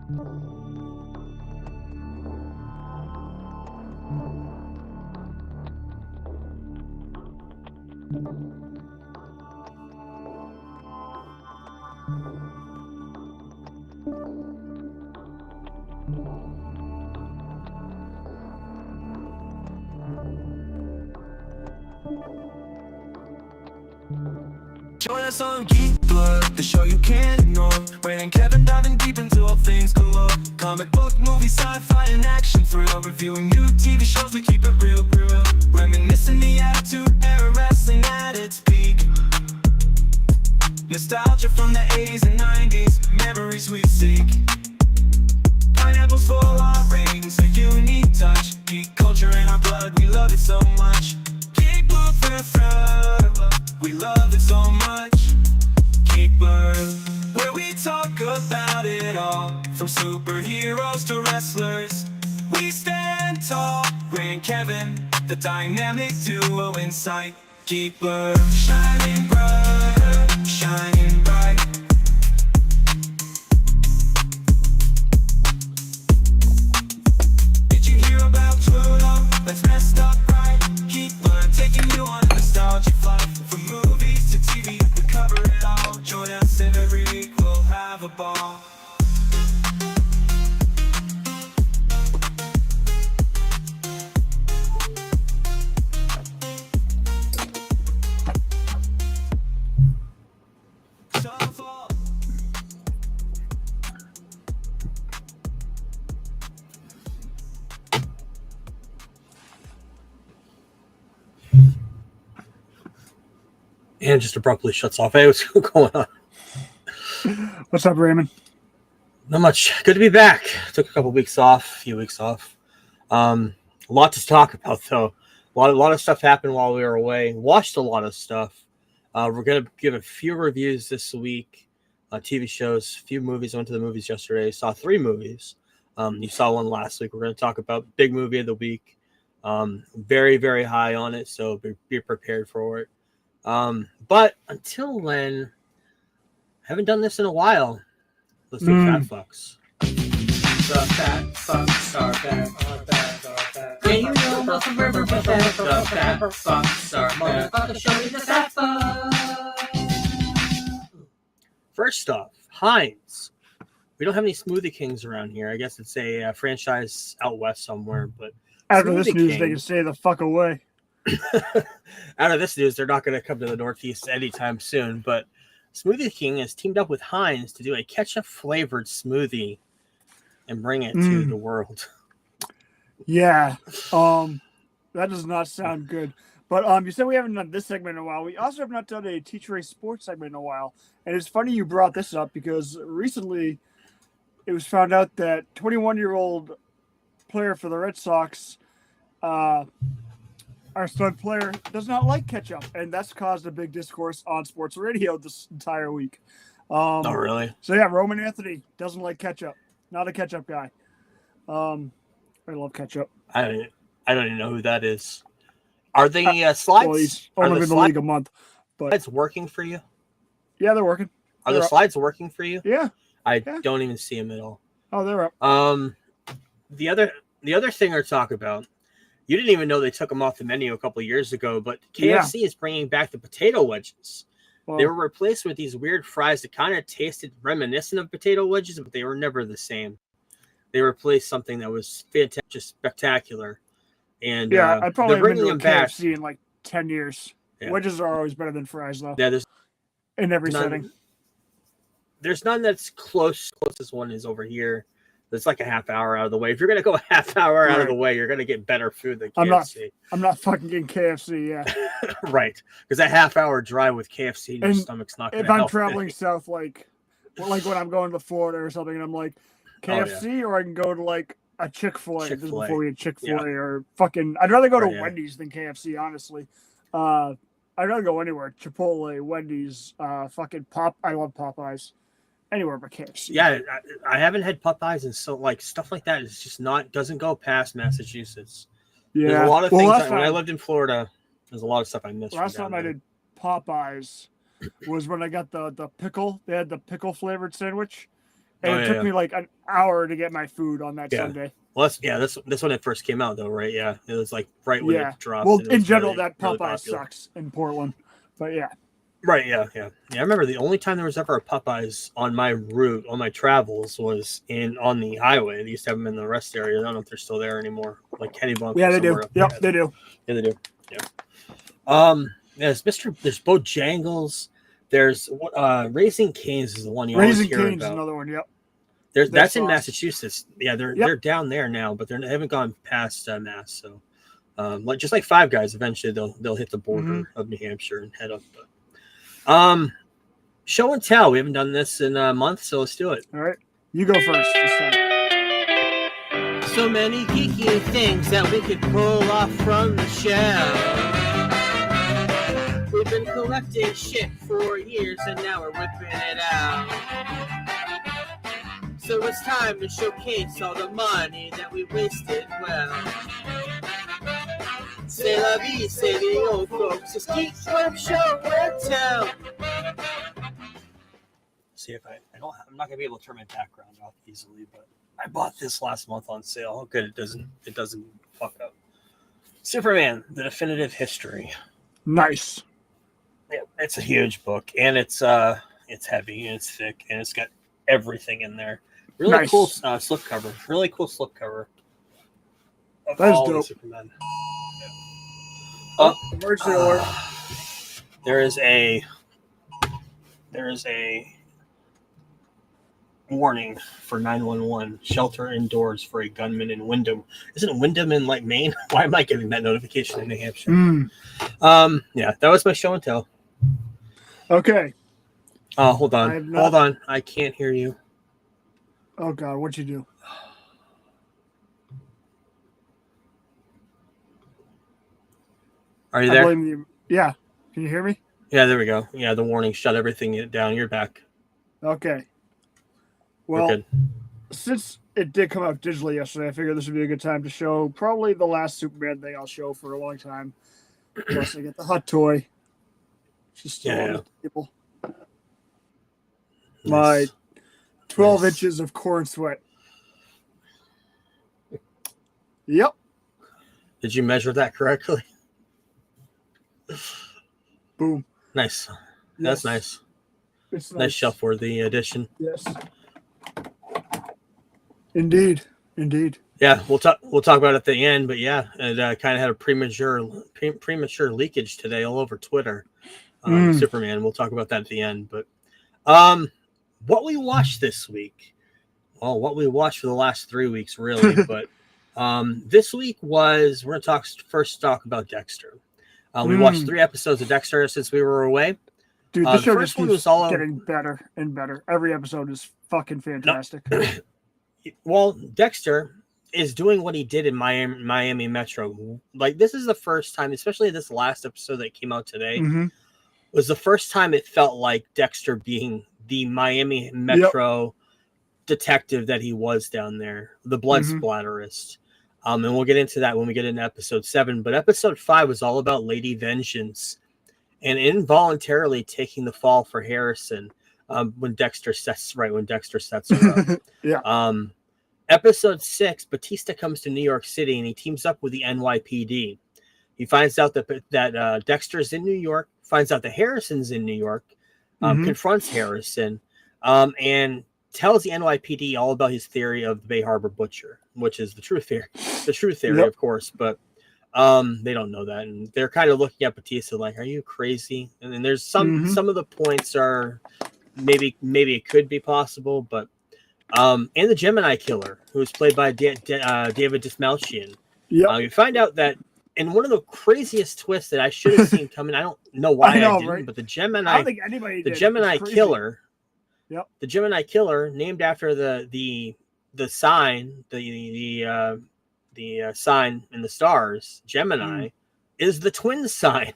Join us on Geek Blood, the show you can't ignore. Wayne and Kevin diving deep into all things galore. Comic book, movie, sci-fi, and action thrill. Reviewing new TV shows, we keep it real. Reminiscing the Attitude Era, wrestling at its peak. Nostalgia from the 80s and 90s, memories we seek. Pineapples for our rings, a unique touch. Geek culture in our blood, we love it so much. Geek Blood, we love it so much. Geek Blood, where we talk about it all, from superheroes to wrestlers. We stand tall, Ray and Kevin, the dynamic duo in sight. Geek Blood, shining bright, shining bright. Did you hear about Pluto? Let's messed up right. Geek Blood, taking you on a nostalgia flight. From movies to TV, we cover it all. Join us every week, we'll have a ball. And just abruptly shuts off. Hey, what's going on? What's up, Raymond? Not much. Good to be back. Took a few weeks off. A lot to talk about, though. A lot of stuff happened while we were away. Watched a lot of stuff. We're going to give a few reviews this week. TV shows, a few movies. I went to the movies yesterday. Saw 3 movies. You saw one last week. We're going to talk about big movie of the week. Very, very high on it, so be prepared for it. But until then, I haven't done this in a while. Let's do Fat Fucks. The Fat Fucks are back. Yeah, you know Wilson River, but the Fat Fucks are back. Motherfucker, show me the Fat Fucks. First off, Heinz. We don't have any Smoothie Kings around here. I guess it's a franchise out west somewhere. But after this news, they can stay the fuck away. Out of this news, they're not going to come to the Northeast anytime soon, but Smoothie King has teamed up with Heinz to do a ketchup-flavored smoothie and bring it to the world. Yeah, that does not sound good. But you said we haven't done this segment in a while. We also have not done a Teacher Ray Sports segment in a while. And it's funny you brought this up because recently it was found out that 21-year-old player for the Red Sox, our stud player, does not like ketchup, and that's caused a big discourse on sports radio this entire week. Oh, really? So yeah, Roman Anthony doesn't like ketchup. Not a ketchup guy. I love ketchup. I don't even know who that is. Are the slides? Well, he's only been in the league a month, but it's working for you. Yeah, they're working. Are the slides working for you? Yeah. I don't even see them at all. Oh, they're up. The other thing to talk about. You didn't even know they took them off the menu a couple of years ago, but KFC is bringing back the potato wedges. Well, they were replaced with these weird fries that kind of tasted reminiscent of potato wedges, but they were never the same. They replaced something that was fantastic, just spectacular. And yeah, I'd probably bringing been to them a back KFC in like 10 years. Yeah. Wedges are always better than fries, though. Yeah, there's in every setting. There's none that's close. Closest one is over here. It's like a half hour out of the way. If you're going to go a half hour out of the way, you're going to get better food than KFC. I'm not fucking getting KFC, yeah. Right. Because that half hour drive with KFC in your stomach's not going to help. If I'm traveling south, like when I'm going to Florida or something, and I'm like, KFC, or I can go to like a Chick-fil-A. This is before we had Chick-fil-A or fucking... I'd rather go to Wendy's than KFC, honestly. I'd rather go anywhere. Chipotle, Wendy's, fucking I love Popeyes. Anywhere but KFC. Yeah, I haven't had Popeyes, and so like stuff like that is just doesn't go past Massachusetts. Yeah, there's a lot of things. When I lived in Florida, there's a lot of stuff I missed. Last time I did Popeyes was when I got the pickle. They had the pickle flavored sandwich, And it took me like an hour to get my food on that Sunday. Well, that's when it first came out, though, right? Yeah, it was like right when it dropped. Well, in general, really, that Popeye sucks in Portland, but yeah. Right, yeah. I remember the only time there was ever a Popeyes on my route, on my travels, was on the highway. They used to have them in the rest area. I don't know if they're still there anymore. Like Kennebunk. Yeah, they do. Yep, they do. Yeah, they do. Yeah. There's Bojangles. There's Raising Cane's is the one you always hear about. Raising Cane's is another one. Yep. That's in Massachusetts. Yeah, they're down there now, but they haven't gone past Mass. So, just like Five Guys, eventually they'll hit the border of New Hampshire and head up. But, show and tell. We haven't done this in a month, so let's do it. All right, you go first this time. So many geeky things that we could pull off from the shelf. We've been collecting shit for years, and now we're whipping it out. So it's time to showcase all the money that we wasted well. C'est la vie, say the old folks. Just keep from show and tell. See if I'm not gonna be able to turn my background off easily, but I bought this last month on sale. Oh, good, it doesn't fuck up. Superman: The Definitive History. Nice. Yeah, it's a huge book, and it's heavy and it's thick, and it's got everything in there. Really cool slipcover. Really cool slipcover. That's dope. Superman. Yeah. Emergency alert. There is a warning for 911. Shelter indoors for a gunman in Windham. Isn't Windham in like Maine? Why am I getting that notification in New Hampshire? Yeah, that was my show and tell. Okay. Hold on. I can't hear you. Oh God, what'd you do? Are you there? Yeah. Can you hear me? Yeah, there we go. Yeah, the warning shut everything down. You're back. Okay. Well, since it did come out digitally yesterday, I figured this would be a good time to show probably the last Superman thing I'll show for a long time. Plus, I get the hot toy. Just on the table. My 12 inches of corn sweat. Yep. Did you measure that correctly? Boom. Nice. That's nice. It's nice shelf-worthy addition. Yes. Indeed. Yeah, we'll talk about it at the end, but yeah, it kind of had a premature leakage today all over Twitter. Superman. We'll talk about that at the end, but what we watched this week. Well, what we watched for the last 3 weeks, really, but this week we're going to talk about Dexter. We watched 3 episodes of Dexter since we were away. Dude, the show just keeps getting better and better. Every episode is fucking fantastic. Well, Dexter is doing what he did in Miami Metro. Like, this is the first time, especially this last episode that came out today, was the first time it felt like Dexter being the Miami Metro detective that he was down there, the blood splatterist. And we'll get into that when we get into episode 7. But episode 5 was all about Lady Vengeance and involuntarily taking the fall for Harrison when Dexter sets her up. Episode 6, Batista comes to New York City and he teams up with the NYPD. He finds out that Dexter's in New York, finds out that Harrison's in New York, confronts Harrison, and tells the NYPD all about his theory of the Bay Harbor Butcher, which is the true theory, of course, but they don't know that, and they're kind of looking at Batista like, "Are you crazy?" And then there's some of the points are maybe it could be possible, but and the Gemini Killer, who was played by David Dastmalchian. You find out that in one of the craziest twists that I should have seen coming, I don't know why I didn't, right? But the Gemini, I don't think anybody did. The Gemini Killer. Yep. The Gemini Killer, named after the sign, the sign in the stars, Gemini, is the twin sign.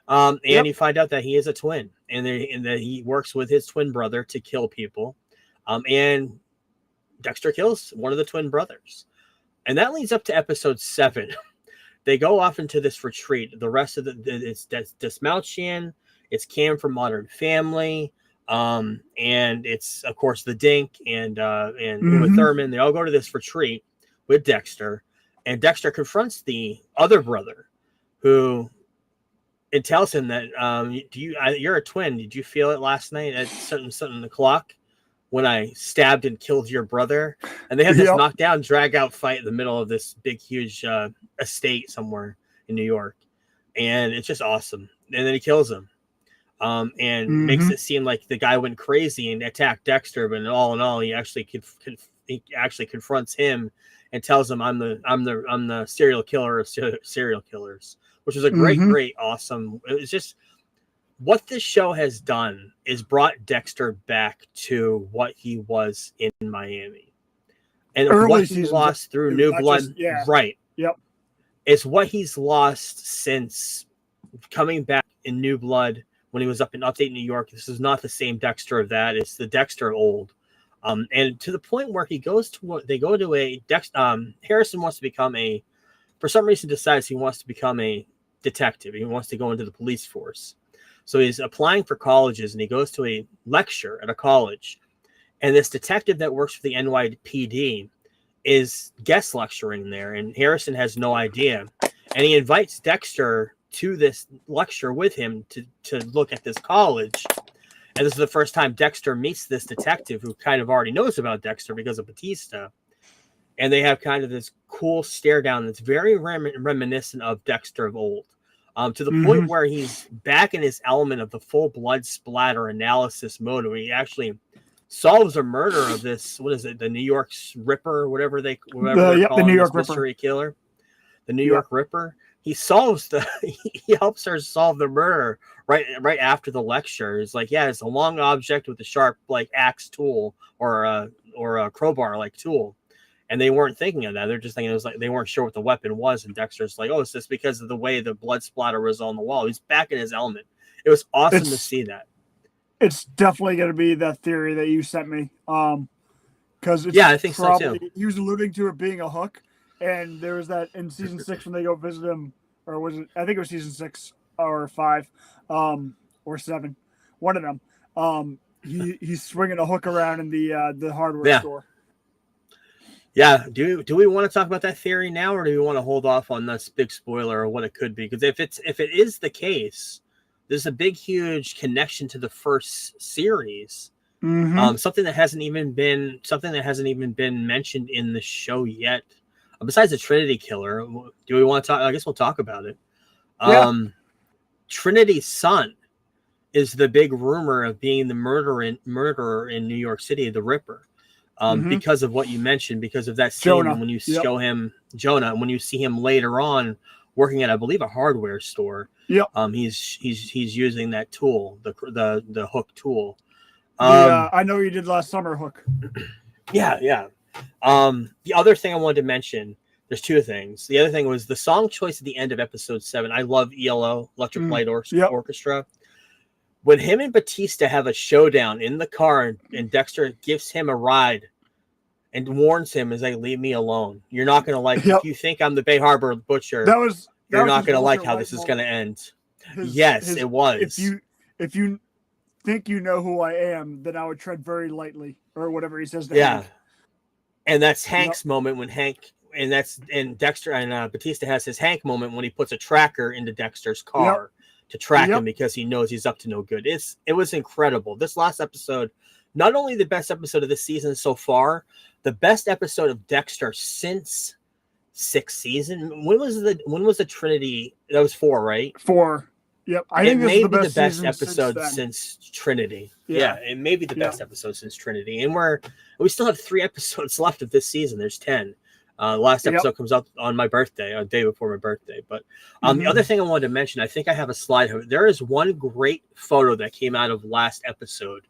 And you find out that he is a twin, and that he works with his twin brother to kill people. And Dexter kills one of the twin brothers. And that leads up to episode 7. They go off into this retreat. The rest of it's Dastmalchian, it's Cam from Modern Family. And it's of course the Dink and Uma Thurman. They all go to this retreat with Dexter, and Dexter confronts the other brother, who it tells him that you're a twin. Did you feel it last night at something o'clock when I stabbed and killed your brother? And they have this knockdown, drag out fight in the middle of this big, huge estate somewhere in New York, and it's just awesome. And then he kills him. And makes it seem like the guy went crazy and attacked Dexter, but all in all, he actually confronts him and tells him, "I'm the serial killer of serial killers," which is a great, awesome. It was just what this show has done is brought Dexter back to what he was in Miami, and what he lost through New Blood, right? Yep, it's what he's lost since coming back in New Blood. When he was up in upstate New York, this is not the same Dexter of that. It's the Dexter of old. And to the point where they go to a Harrison wants to become for some reason decides he wants to become a detective. He wants to go into the police force. So he's applying for colleges, and he goes to a lecture at a college. And this detective that works for the NYPD is guest lecturing there, and Harrison has no idea. And he invites Dexter to this lecture with him to look at this college. And this is the first time Dexter meets this detective who kind of already knows about Dexter because of Batista. And they have kind of this cool stare down that's very reminiscent of Dexter of old, to the point where he's back in his element of the full blood splatter analysis mode, where he actually solves a murder of this, what is it, the New York Ripper, whatever they call the New York Ripper mystery killer, the New York Ripper. He he helps her solve the murder right after the lecture. It's like, it's a long object with a sharp like axe tool or a crowbar like tool, and they weren't thinking of that. They're just thinking it was like they weren't sure what the weapon was. And Dexter's like, oh, it's just because of the way the blood splatter was on the wall. He's back in his element. It was awesome to see that. It's definitely going to be that theory that you sent me. Because I think so too. He was alluding to it being a hook. And there was that in season 6 when they go visit him, or was it? I think it was season 6 or 5, or 7, one of them. He's swinging a hook around in the hardware store. Yeah. Do we want to talk about that theory now, or do we want to hold off on this big spoiler or what it could be? Because if it is the case, there's a big, huge connection to the first series. Something that hasn't even been mentioned in the show yet. Besides the Trinity killer, do we want to talk? I guess we'll talk about it. Trinity's son is the big rumor of being the murderer in New York City, the Ripper, because of what you mentioned, because of that scene Jonah. When you show him Jonah, when you see him later on working at, I believe, a hardware store. He's using that tool, the hook tool. I know you did last summer, hook. The other thing I wanted to mention, there's two things. The other thing was the song choice at the end of episode 7. I love ELO, Electric Light Orchestra. When him and Batista have a showdown in the car, and Dexter gives him a ride and warns him, as they leave me alone. You're not going to like if you think I'm the Bay Harbor Butcher. You're not going to like how this is going to end. It was. If you think you know who I am, then I would tread very lightly, or whatever he says to Hank. And that's Hank's moment when Dexter and Batista has his Hank moment when he puts a tracker into Dexter's car to track him because he knows he's up to no good. It was incredible. This last episode, not only the best episode of this season so far, the best episode of Dexter since 6th season. When was the Trinity? That was 4, right? 4. Yep, I think this may be the best episode since Trinity. It may be the best episode since Trinity, and we still have 3 episodes left of this season. There's 10. Last episode comes out on my birthday, a day before my birthday. But the other thing I wanted to mention, I think I have a slide. There is one great photo that came out of last episode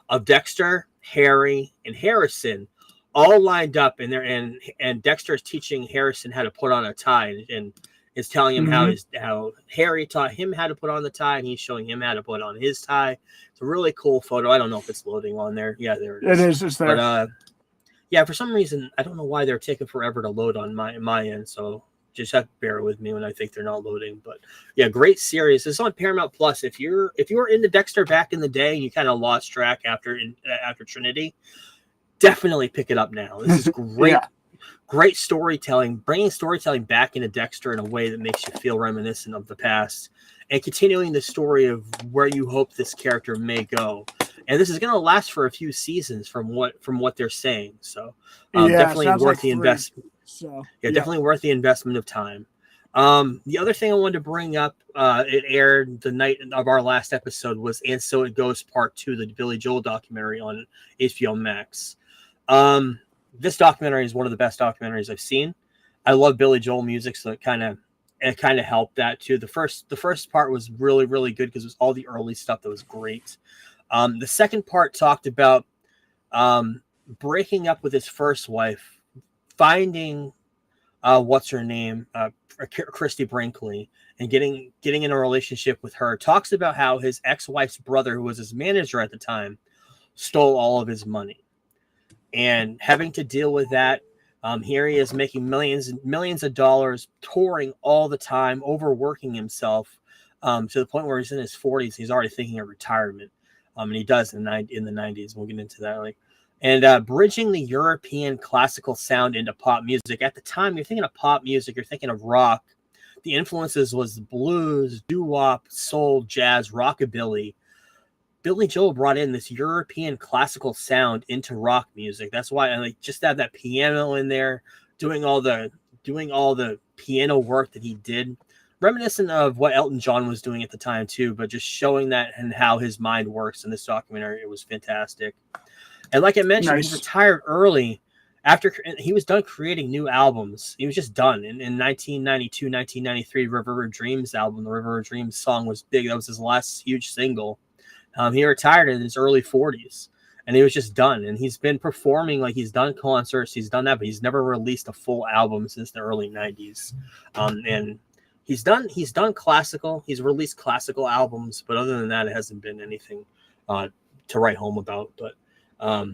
of Dexter, Harry, and Harrison all lined up in there, and Dexter is teaching Harrison how to put on a tie, and is telling him how Harry taught him how to put on the tie, and he's showing him how to put on his tie. It's a really cool photo. I don't know if it's loading on there. Yeah, there it is. It is. It's there. But for some reason, I don't know why they're taking forever to load on my end. So just have to bear with me when I think they're not loading. But yeah, great series. It's on Paramount Plus. If you were into Dexter back in the day and you kind of lost track after Trinity, definitely pick it up now. This is great. Yeah. Great storytelling, bringing storytelling back into Dexter in a way that makes you feel reminiscent of the past, and continuing the story of where you hope this character may go. And this is going to last for a few seasons, from what they're saying. So definitely worth the investment. So definitely worth the investment of time. The other thing I wanted to bring up, it aired the night of our last episode, was And So It Goes Part 2, the Billy Joel documentary on HBO Max. This documentary is one of the best documentaries I've seen. I love Billy Joel music, so it kind of helped that too. The first part was really, really good because it was all the early stuff that was great. The second part talked about breaking up with his first wife, finding what's her name, Christy Brinkley, and getting in a relationship with her. Talks about how his ex-wife's brother, who was his manager at the time, stole all of his money. And having to deal with that, here he is making millions and millions of dollars, touring all the time, overworking himself to the point where he's in his 40s. He's already thinking of retirement, and he does in the 90s. We'll get into that. And bridging the European classical sound into pop music. At the time, you're thinking of pop music, you're thinking of rock. The influences was blues, doo-wop, soul, jazz, rockabilly. Billy Joel brought in this European classical sound into rock music. That's why I just have that piano in there, doing all the piano work that he did, reminiscent of what Elton John was doing at the time too, but just showing that and how his mind works in this documentary. It was fantastic. And like I mentioned, he retired early after he was done creating new albums. He was just done. In 1992, 1993, River of Dreams album, the River of Dreams song was big. That was his last huge single. He retired in his early 40s, and he was just done. And he's been performing, like he's done concerts, he's done that, but he's never released a full album since the early 90s. And he's done classical. He's released classical albums, but other than that, it hasn't been anything to write home about. But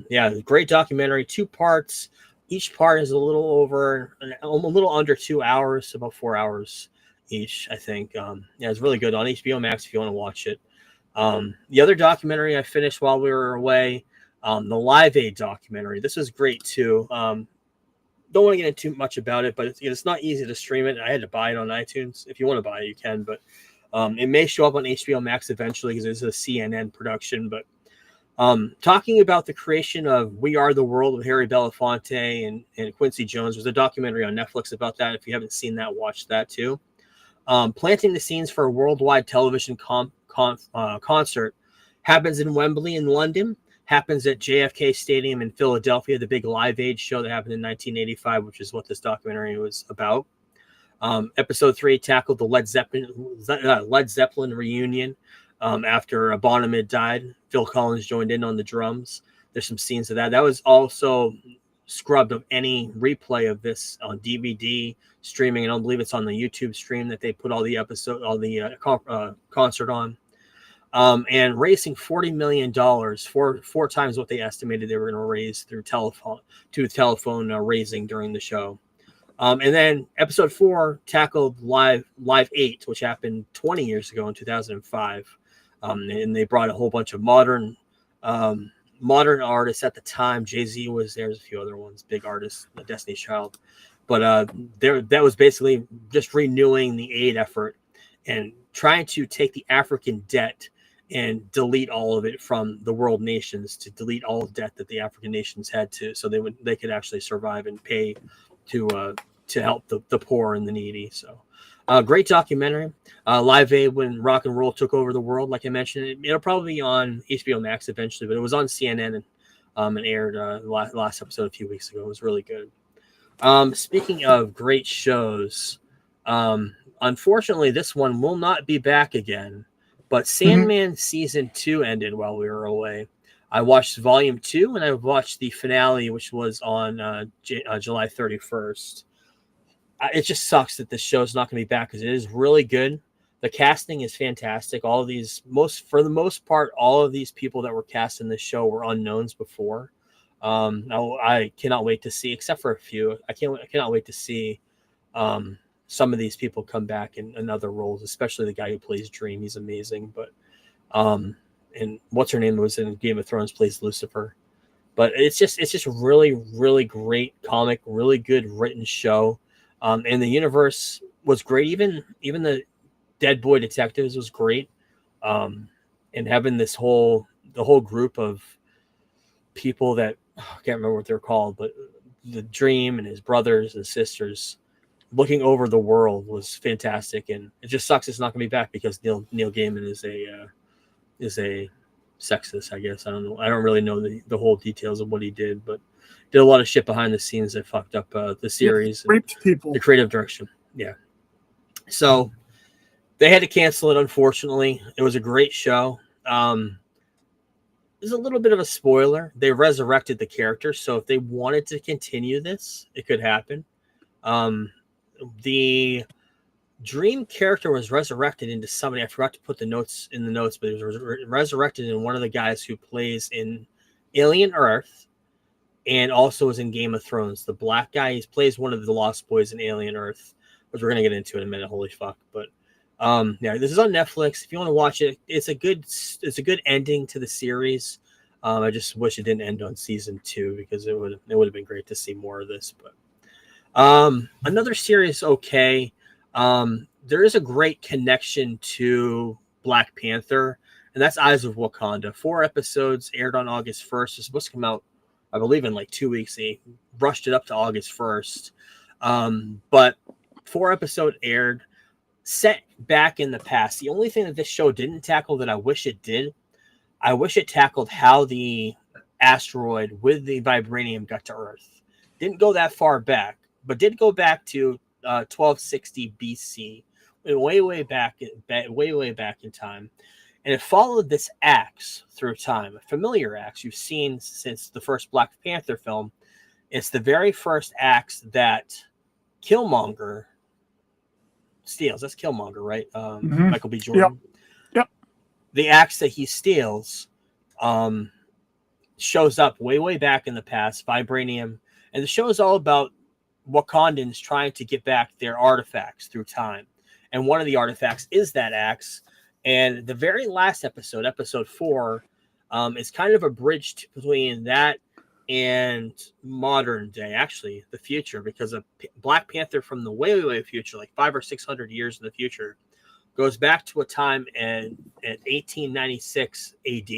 yeah, great documentary, 2 parts. Each part is a little under 2 hours, about 4 hours each, I think. Yeah, it's really good on HBO Max if you want to watch it. The other documentary I finished while we were away, the Live Aid documentary. This was great too. Don't want to get into too much about it, but it's not easy to stream it. I had to buy it on iTunes. If you want to buy it, you can, but it may show up on HBO Max eventually because it's a CNN production. But talking about the creation of We Are the World with Harry Belafonte and Quincy Jones. There's a documentary on Netflix about that. If you haven't seen that, watch that too. Planting the scenes for a worldwide television concert happens in Wembley in London, happens at JFK Stadium in Philadelphia, the big Live Aid show that happened in 1985, which is what this documentary was about. Episode 3 tackled the Led Zeppelin reunion after Bonham had died. Phil Collins joined in on the drums. There's some scenes of that. That was also scrubbed of any replay of this on DVD streaming, and I don't believe it's on the YouTube stream that they put all the concert on. And raising $40 million, four times what they estimated they were going to raise through telephone raising during the show. And then episode 4 tackled Live 8, which happened 20 years ago in 2005. And they brought a whole bunch of modern artists at the time. Jay-Z was there. There's a few other ones, big artists, Destiny's Child. But that was basically just renewing the aid effort and trying to take the African debt and delete all of it from the world nations, to delete all the debt that the African nations had so they could actually survive and pay to help the poor and the needy. So great documentary. Live Aid, when rock and roll took over the world, like I mentioned, it'll probably be on HBO Max eventually, but it was on CNN and aired last episode a few weeks ago. It was really good. Speaking of great shows, unfortunately, this one will not be back again. But Sandman Season 2 ended while we were away. I watched Volume 2, and I watched the finale, which was on July 31st. It just sucks that this show is not going to be back because it is really good. The casting is fantastic. For the most part, all of these people that were cast in this show were unknowns before. I cannot wait to see, except for a few. I cannot wait to see some of these people come back in other roles, especially the guy who plays Dream. He's amazing. But and what's her name was in Game of Thrones plays Lucifer. But it's just really, really great comic, really good written show. And the universe was great. Even the Dead Boy Detectives was great. And having the whole group of people that I can't remember what they're called, but the Dream and his brothers and sisters looking over the world was fantastic. And it just sucks it's not going to be back because Neil Gaiman is a sexist, I guess. I don't know. I don't really know the whole details of what he did, but did a lot of shit behind the scenes that fucked up the series, raped people, the creative direction. Yeah. So they had to cancel it. Unfortunately, it was a great show. There's a little bit of a spoiler. They resurrected the character, so if they wanted to continue this, it could happen. The Dream character was resurrected into somebody. I forgot to put the notes in the notes, but it was resurrected in one of the guys who plays in Alien Earth and also is in Game of Thrones. The black guy, he plays one of the Lost Boys in Alien Earth, which we're gonna get into in a minute. Holy fuck! But yeah, this is on Netflix. If you want to watch it, it's a good ending to the series. I just wish it didn't end on season 2 because it would have been great to see more of this. But another series, okay. There is a great connection to Black Panther, and that's Eyes of Wakanda. 4 episodes aired on August 1st. It's supposed to come out, I believe, in like 2 weeks. They rushed it up to August 1st. But 4 episodes aired, set back in the past. The only thing that this show didn't tackle that I wish it did, I wish it tackled how the asteroid with the vibranium got to Earth. Didn't go that far back, but did go back to 1260 BC, way back in time, and it followed this axe through time, a familiar axe you've seen since the first Black Panther film. It's the very first axe that Killmonger steals. That's Killmonger, right? Michael B. Jordan. Yep. The axe that he steals shows up way back in the past, vibranium, and the show is all about Wakandans trying to get back their artifacts through time. And one of the artifacts is that axe. And the very last episode, episode 4, is kind of a bridge between that and modern day, actually, the future, because a Black Panther from the way future, like 500 or 600 years in the future, goes back to a time at 1896 AD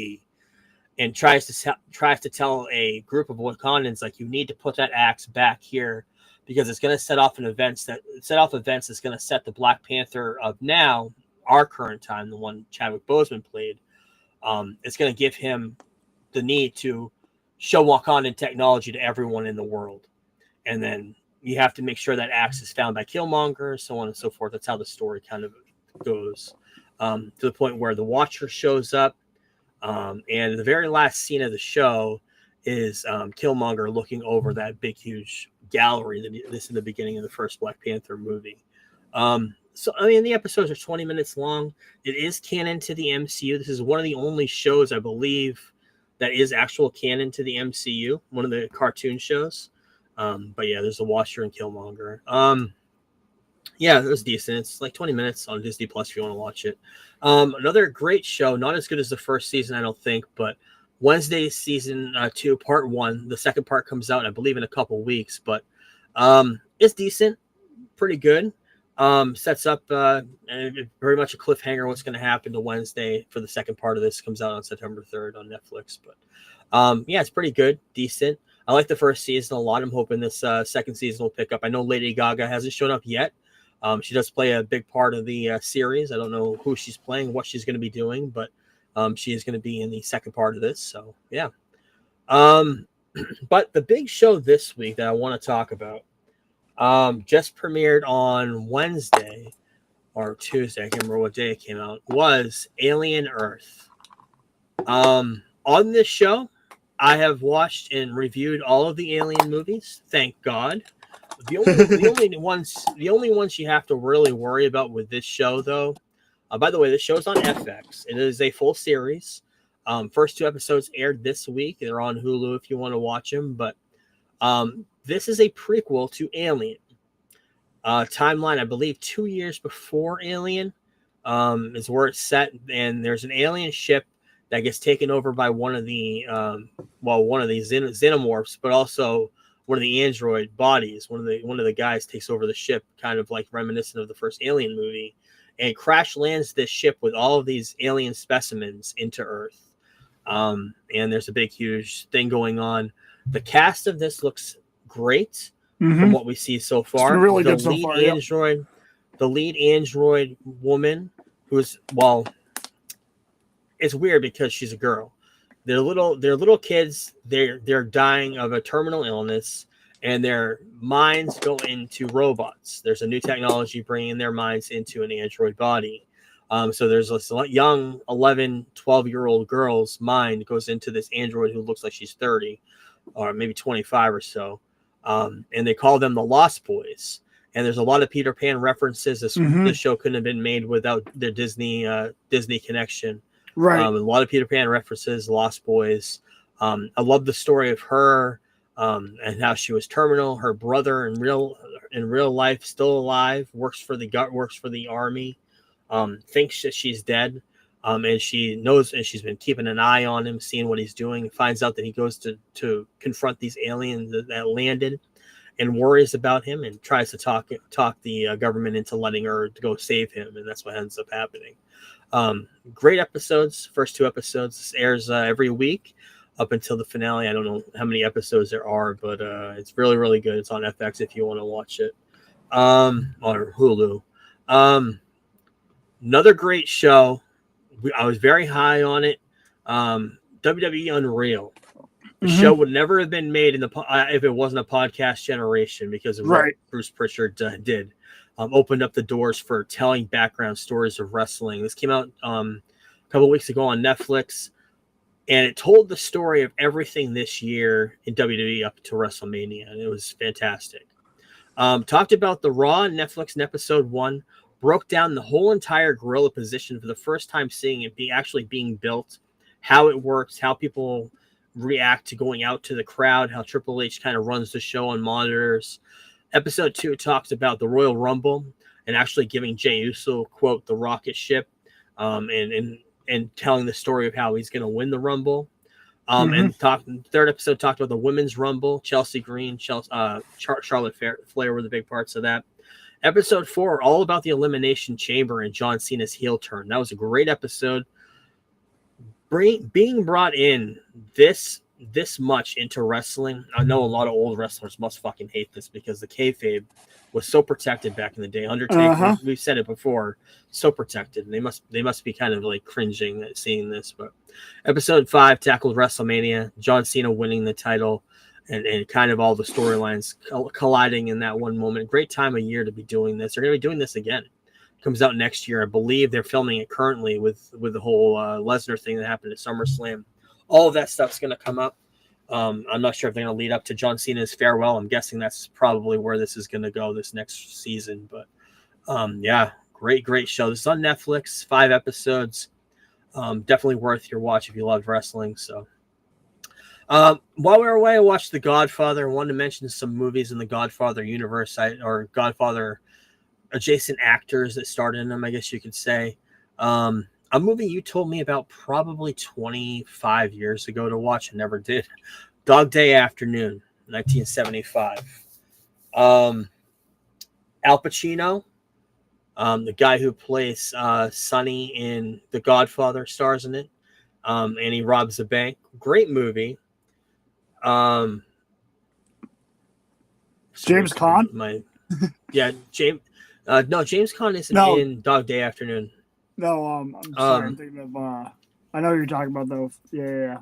and tries to tell a group of Wakandans, like, you need to put that axe back here because it's going to set off events that's going to set the Black Panther of now, our current time, the one Chadwick Boseman played. It's going to give him the need to show Wakandan technology to everyone in the world. And then you have to make sure that axe is found by Killmonger, so on and so forth. That's how the story kind of goes, to the point where the Watcher shows up. And the very last scene of the show is Killmonger looking over that big, huge gallery that's in the beginning of the first Black Panther movie. So, I mean, the episodes are 20 minutes long. It is canon to the MCU. This is one of the only shows, I believe, that is actual canon to the MCU, one of the cartoon shows. But yeah, there's the Watcher and Killmonger. Yeah, it was decent. It's like 20 minutes on Disney Plus if you want to watch it. Another great show, not as good as the first season, I don't think, but Wednesday season 2, part 1. The second part comes out, I believe, in a couple weeks, but it's decent, pretty good. Sets up very much a cliffhanger what's going to happen to Wednesday for the second part of this. Comes out on September 3rd on Netflix. But yeah, it's pretty good, decent. I like the first season a lot. I'm hoping this second season will pick up. I know Lady Gaga hasn't shown up yet. She does play a big part of the series. I don't know who she's playing, what she's going to be doing, but she is going to be in the second part of this. So yeah. But the big show this week that I want to talk about, just premiered on Wednesday or Tuesday, I can't remember what day it came out, was Alien Earth. On this show, I have watched and reviewed all of the Alien movies, thank God. The only ones you have to really worry about with this show, though, by the way, this show's on FX. It is a full series. First 2 episodes aired this week. They're on Hulu if you want to watch them, but this is a prequel to Alien. timeline, I believe 2 years before Alien is where it's set, and there's an alien ship that gets taken over by one of the xenomorphs, but also one of the android bodies. One of the guys takes over the ship, kind of like reminiscent of the first Alien movie, and crash lands this ship with all of these alien specimens into Earth. And there's a big, huge thing going on. The cast of this looks great from what we see so far. It's really good so far. The lead android woman, who's, well, it's weird because she's a girl. They're little kids. They're dying of a terminal illness, and their minds go into robots. There's a new technology bringing their minds into an android body. So there's this young 11, 12-year-old girl's mind goes into this android who looks like she's 30 or maybe 25 or so. And they call them the Lost Boys. And there's a lot of Peter Pan references. This show couldn't have been made without their Disney connection. Right. A lot of Peter Pan references, Lost Boys. I love the story of her and how she was terminal. Her brother in real life, still alive, works for the army. Thinks that she's dead. And she knows, and she's been keeping an eye on him, seeing what he's doing, and finds out that he goes to confront these aliens that landed, and worries about him, and tries to talk the government into letting her go save him, and that's what ends up happening. Great episodes. First 2 episodes. This airs every week up until the finale. I don't know how many episodes there are, but it's really, really good. It's on FX if you want to watch it, or Hulu. Another great show. I was very high on it. WWE Unreal. The show would never have been made if it wasn't a podcast generation, because of what Bruce Pritchard did. Opened up the doors for telling background stories of wrestling. This came out a couple of weeks ago on Netflix, and it told the story of everything this year in WWE up to WrestleMania, and it was fantastic. Talked about the Raw on Netflix in episode 1. Broke down the whole entire gorilla position for the first time, seeing it actually being built, how it works, how people react to going out to the crowd, how Triple H kind of runs the show and monitors. Episode 2 talks about the Royal Rumble and actually giving Jey Uso, quote, the rocket ship, and telling the story of how he's going to win the Rumble. And third episode talked about the Women's Rumble. Chelsea Green, Charlotte Flair were the big parts of that. Episode 4, all about the Elimination Chamber and John Cena's heel turn. That was a great episode. Being brought in this much into wrestling, I know a lot of old wrestlers must fucking hate this, because the kayfabe was so protected back in the day. Undertaker, we've said it before, so protected. And they must be kind of like cringing at seeing this. But episode 5 tackled WrestleMania, John Cena winning the title, and kind of all the storylines colliding in that one moment. Great time of year to be doing this. They're going to be doing this again. It comes out next year. I believe they're filming it currently with the whole Lesnar thing that happened at SummerSlam. All of that stuff's going to come up. I'm not sure if they're going to lead up to John Cena's farewell. I'm guessing that's probably where this is going to go this next season. But yeah, great show. This is on Netflix, 5 episodes. Definitely worth your watch if you love wrestling. So. While we were away, I watched The Godfather. I wanted to mention some movies in the Godfather universe, or Godfather adjacent actors that starred in them, I guess you could say. A movie you told me about probably 25 years ago to watch and never did. Dog Day Afternoon, 1975. Al Pacino, the guy who plays Sonny in The Godfather, stars in it. And he robs a bank. Great movie. James Caan? James Caan isn't in Dog Day Afternoon. No, I'm sorry. I'm thinking of. I know what you're talking about though. Yeah.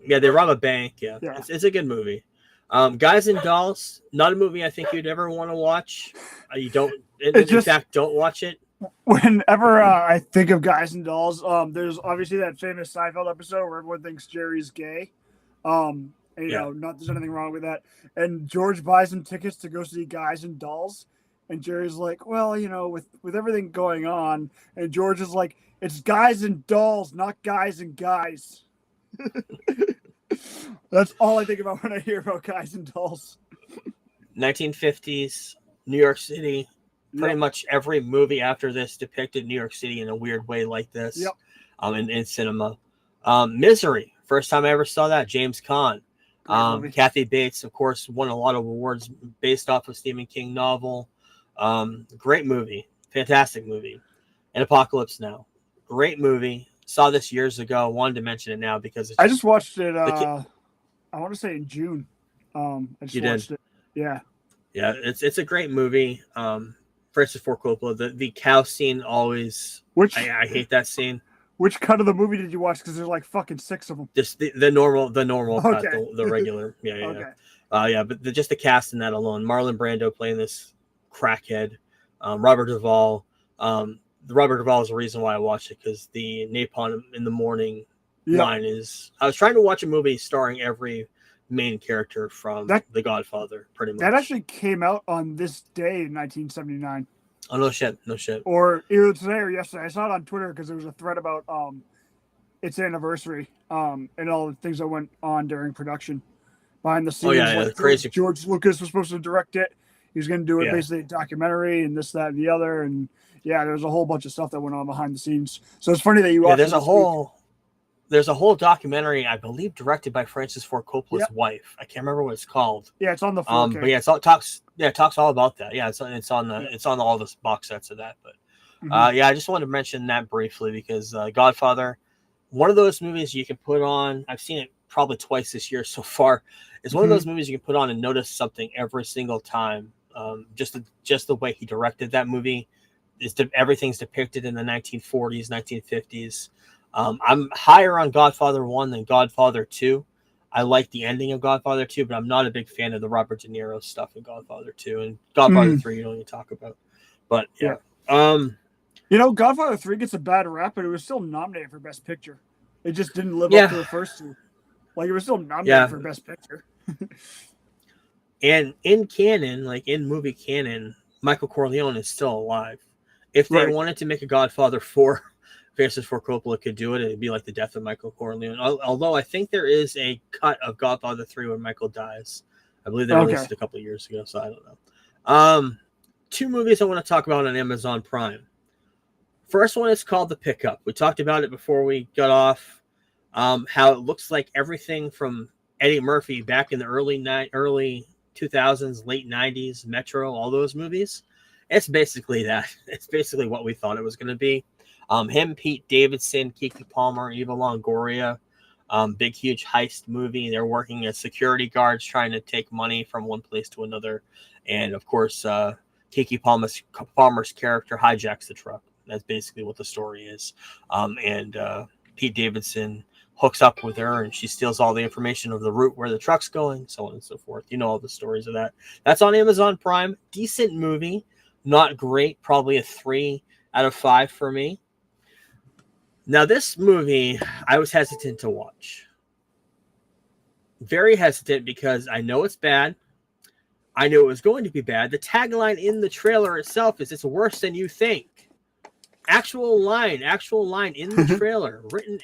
They rob a bank. Yeah. It's a good movie. Guys and Dolls, not a movie I think you'd ever want to watch. You don't. In fact, don't watch it. Whenever I think of Guys and Dolls, there's obviously that famous Seinfeld episode where everyone thinks Jerry's gay. And, not there's anything wrong with that. And George buys him tickets to go see Guys and Dolls. And Jerry's like, well, with everything going on. And George is like, it's Guys and Dolls, not guys and guys. That's all I think about when I hear about Guys and Dolls. 1950s New York City. Pretty Yep. much every movie after this depicted New York City in a weird way like this. Yep. In cinema. Misery. First time I ever saw that. James Caan. Kathy Bates, of course, won a lot of awards based off of Stephen King novel. Great movie. Fantastic movie. And Apocalypse Now. Great movie. Saw this years ago. Wanted to mention it now because I just watched it. I want to say in June. I just watched it. Yeah. Yeah, it's a great movie. Francis Ford Coppola. The cow scene always. I hate that scene. Which cut of the movie did you watch? Because there's like fucking 6 of them. Just the normal cut, Okay. the regular. Yeah. Okay. But just the cast in that alone. Marlon Brando playing this crackhead. Robert Duvall. The Robert Duvall is the reason why I watched it, because the Napalm in the Morning line is. I was trying to watch a movie starring every main character from The Godfather, pretty much. That actually came out on this day in 1979. Oh, no shit. Or either today or yesterday. I saw it on Twitter because there was a thread about its anniversary and all the things that went on during production behind the scenes. Oh yeah, like crazy. George Lucas was supposed to direct it. He was going to do it basically a documentary and this, that, and the other. And yeah, there's a whole bunch of stuff that went on behind the scenes. So it's funny that you watched. There's a whole documentary, I believe, directed by Francis Ford Coppola's wife. I can't remember what it's called. Yeah, it's on the 4K. But yeah, it talks all about that. Yeah, it's on all the box sets of that. But I just wanted to mention that briefly because Godfather, one of those movies you can put on. I've seen it probably twice this year so far. It's one of those movies you can put on and notice something every single time. Just the way he directed that movie everything's depicted in the 1940s, 1950s. I'm higher on Godfather 1 than Godfather 2. I like the ending of Godfather 2, but I'm not a big fan of the Robert De Niro stuff in Godfather 2. And Godfather 3, you don't even talk about. But, yeah. Godfather 3 gets a bad rap, but it was still nominated for Best Picture. It just didn't live up to the first two. Like, it was still nominated for Best Picture. And in canon, like in movie canon, Michael Corleone is still alive. If they wanted to make a Godfather 4, Francis Ford Coppola could do it. It'd be like the death of Michael Corleone. Although I think there is a cut of Godfather 3 when Michael dies. I believe they released it a couple of years ago, so I don't know. 2 movies I want to talk about on Amazon Prime. First one is called The Pickup. We talked about it before we got off. How it looks like everything from Eddie Murphy back in the early 2000s, late 90s, Metro, all those movies. It's basically that. It's basically what we thought it was going to be. Him, Pete Davidson, Keke Palmer, Eva Longoria. Big, huge heist movie. They're working as security guards trying to take money from one place to another. And, of course, Keke Palmer's character hijacks the truck. That's basically what the story is. And Pete Davidson hooks up with her, and she steals all the information of the route where the truck's going, so on and so forth. You know all the stories of that. That's on Amazon Prime. Decent movie. Not great. Probably a 3 out of 5 for me. Now, this movie, I was hesitant to watch. Very hesitant because I know it's bad. I knew it was going to be bad. The tagline in the trailer itself is, "It's worse than you think." Actual line in the trailer, written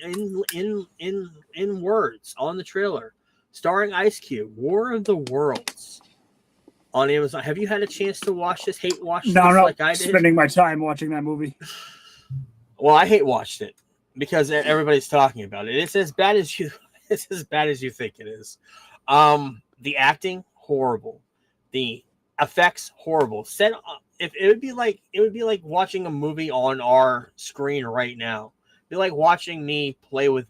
in words on the trailer, starring Ice Cube. War of the Worlds on Amazon. Have you had a chance to watch this? No, like I did? Spending my time watching that movie. Well, I hate watched it because everybody's talking about it. It's as bad as you. It's as bad as you think it is. The acting horrible. The effects horrible. It would be like watching a movie on our screen right now. It'd be like watching me play with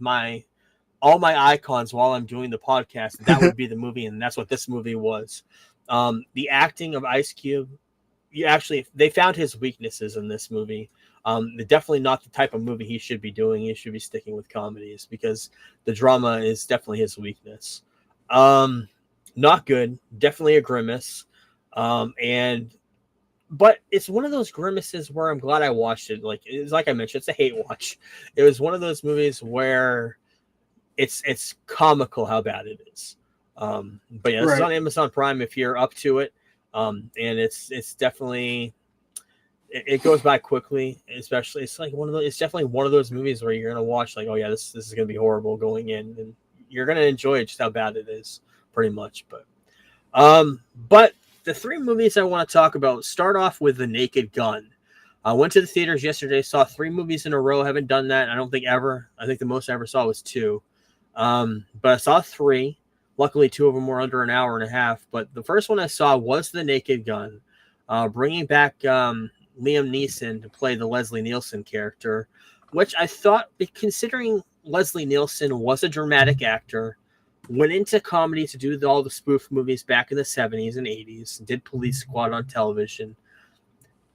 all my icons while I'm doing the podcast. That would be the movie, and that's what this movie was. The acting of Ice Cube, they found his weaknesses in this movie. Definitely not the type of movie he should be doing. He should be sticking with comedies because the drama is definitely his weakness. Not good. Definitely a grimace. But it's one of those grimaces where I'm glad I watched it. Like I mentioned, it's a hate watch. It was one of those movies where it's comical how bad it is. But yeah, this is on Amazon Prime if you're up to it. And it's definitely it goes by quickly. Especially it's definitely one of those movies where you're gonna watch like, oh yeah, this is gonna be horrible going in, and you're gonna enjoy it just how bad it is, pretty much. But the three movies I want to talk about start off with The Naked Gun. I went to the theaters yesterday, saw 3 movies in a row. Haven't done that, I don't think, ever. I think the most I ever saw was 2. But I saw 3. Luckily, 2 of them were under an hour and a half. But the first one I saw was The Naked Gun, bringing back Liam Neeson to play the Leslie Nielsen character, which I thought, considering Leslie Nielsen was a dramatic actor, went into comedy to do all the spoof movies back in the 70s and 80s, did Police Squad on television.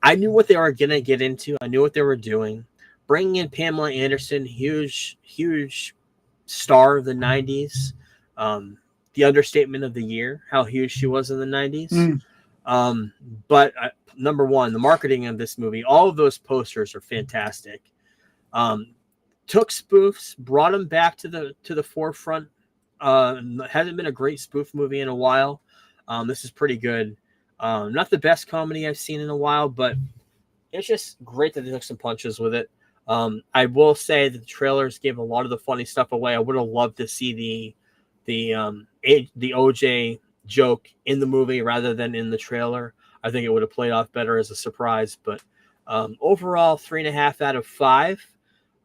I knew what they were going to get into. I knew what they were doing. Bringing in Pamela Anderson, huge star of the 90s. The understatement of the year, how huge she was in the 90s. But number one, the marketing of this movie, all of those posters are fantastic. Took spoofs, brought them back to the forefront. Hasn't been a great spoof movie in a while. This is pretty good. Not the best comedy I've seen in a while, but it's just great that they took some punches with it. I will say that the trailers gave a lot of the funny stuff away. I would have loved to see the OJ joke in the movie rather than in the trailer. I think it would have played off better as a surprise. But overall, 3.5 out of 5.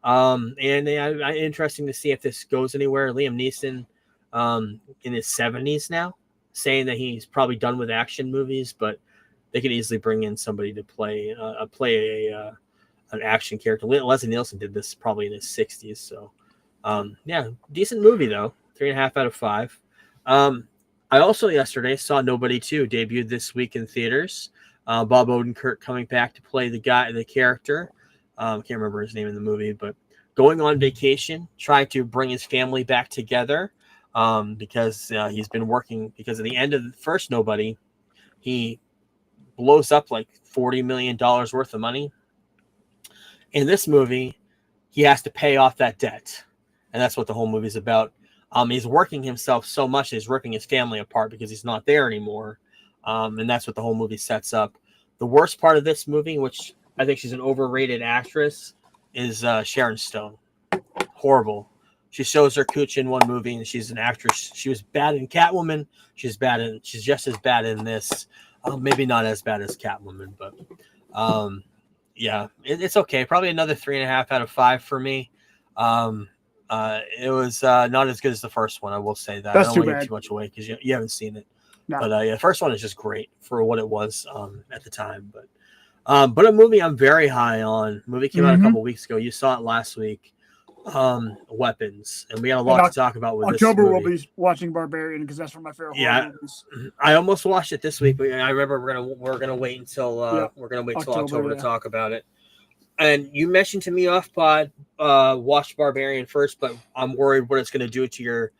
And interesting to see if this goes anywhere. Liam Neeson in his 70s now, saying that he's probably done with action movies, but they could easily bring in somebody to play an action character. Leslie Nielsen did this probably in his 60s. So, decent movie though. 3.5 out of 5. I also yesterday saw Nobody 2 debuted this week in theaters. Bob Odenkirk coming back to play the character. Can't remember his name in the movie, but going on vacation, trying to bring his family back together. Because he's been working, because at the end of the first Nobody, he blows up like $40 million worth of money. In this movie, he has to pay off that debt. And that's what the whole movie's about. He's working himself so much that he's ripping his family apart because he's not there anymore. And that's what the whole movie sets up. The worst part of this movie, which I think she's an overrated actress, is Sharon Stone. Horrible. She shows her cooch in one movie, and she's an actress. She was bad in Catwoman. She's just as bad in this. Maybe not as bad as Catwoman, but it's okay. Probably another 3.5 out of 5 for me. It was not as good as the first one. I will say that. That's I don't too want to bad. give too much away because you haven't seen it. No. But the first one is just great for what it was at the time. But a movie I'm very high on. Movie came out a couple weeks ago. You saw it last week. Weapons, and we got a lot to talk about with October. This movie. We'll be watching Barbarian because that's one of my favorite horror movies. I almost watched it this week, but I remember we're gonna wait until October to talk about it. And you mentioned to me off pod, watch Barbarian first, but I'm worried what it's gonna do to your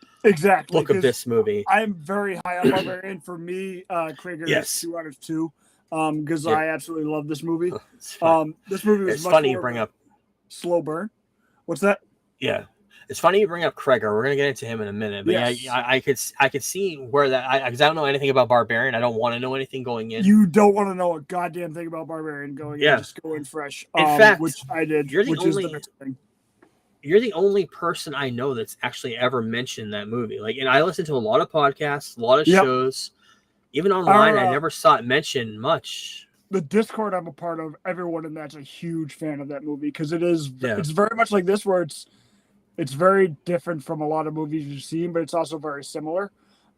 look of this movie. I'm very high on Barbarian. For me, Krieger is 2 out of 2 because I absolutely love this movie. This movie was funny you bring up slow burn. What's that? Yeah, it's funny you bring up Kreger. We're gonna get into him in a minute, but I could see where that because I don't know anything about Barbarian. I don't want to know anything going in. You don't want to know a goddamn thing about Barbarian going in. Just go in fresh. In fact, which I did. You're the only person I know that's actually ever mentioned that movie. Like, and I listen to a lot of podcasts, a lot of shows, even online. I never saw it mentioned much. The Discord I'm a part of, everyone in that's a huge fan of that movie because it's very much like this, where it's very different from a lot of movies you've seen, but it's also very similar.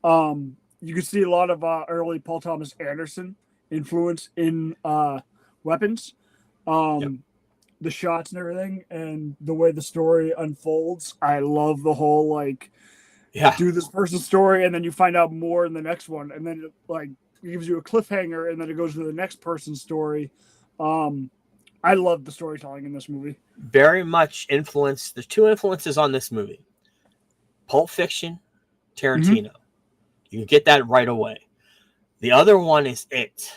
You can see a lot of early Paul Thomas Anderson influence in Weapons, the shots and everything, and the way the story unfolds. I love the whole do this person's story, and then you find out more in the next one, and then it gives you a cliffhanger, and then it goes to the next person's story. I love the storytelling in this movie. Very much influenced. There's 2 influences on this movie: Pulp Fiction, Tarantino. You can get that right away. The other one is It.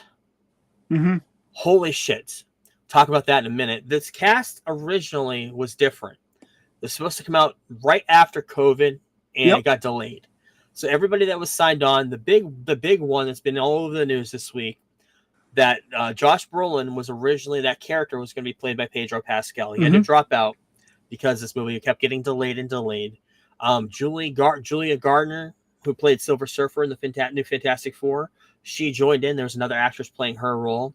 Holy shit! Talk about that in a minute. This cast originally was different. It was supposed to come out right after COVID, and it got delayed. So everybody that was signed on, the big one that's been all over the news this week, that Josh Brolin was originally, that character was going to be played by Pedro Pascal. He had to drop out because this movie kept getting delayed and delayed. Julia Gardner who played Silver Surfer in the new Fantastic Four, she joined in. There's another actress playing her role.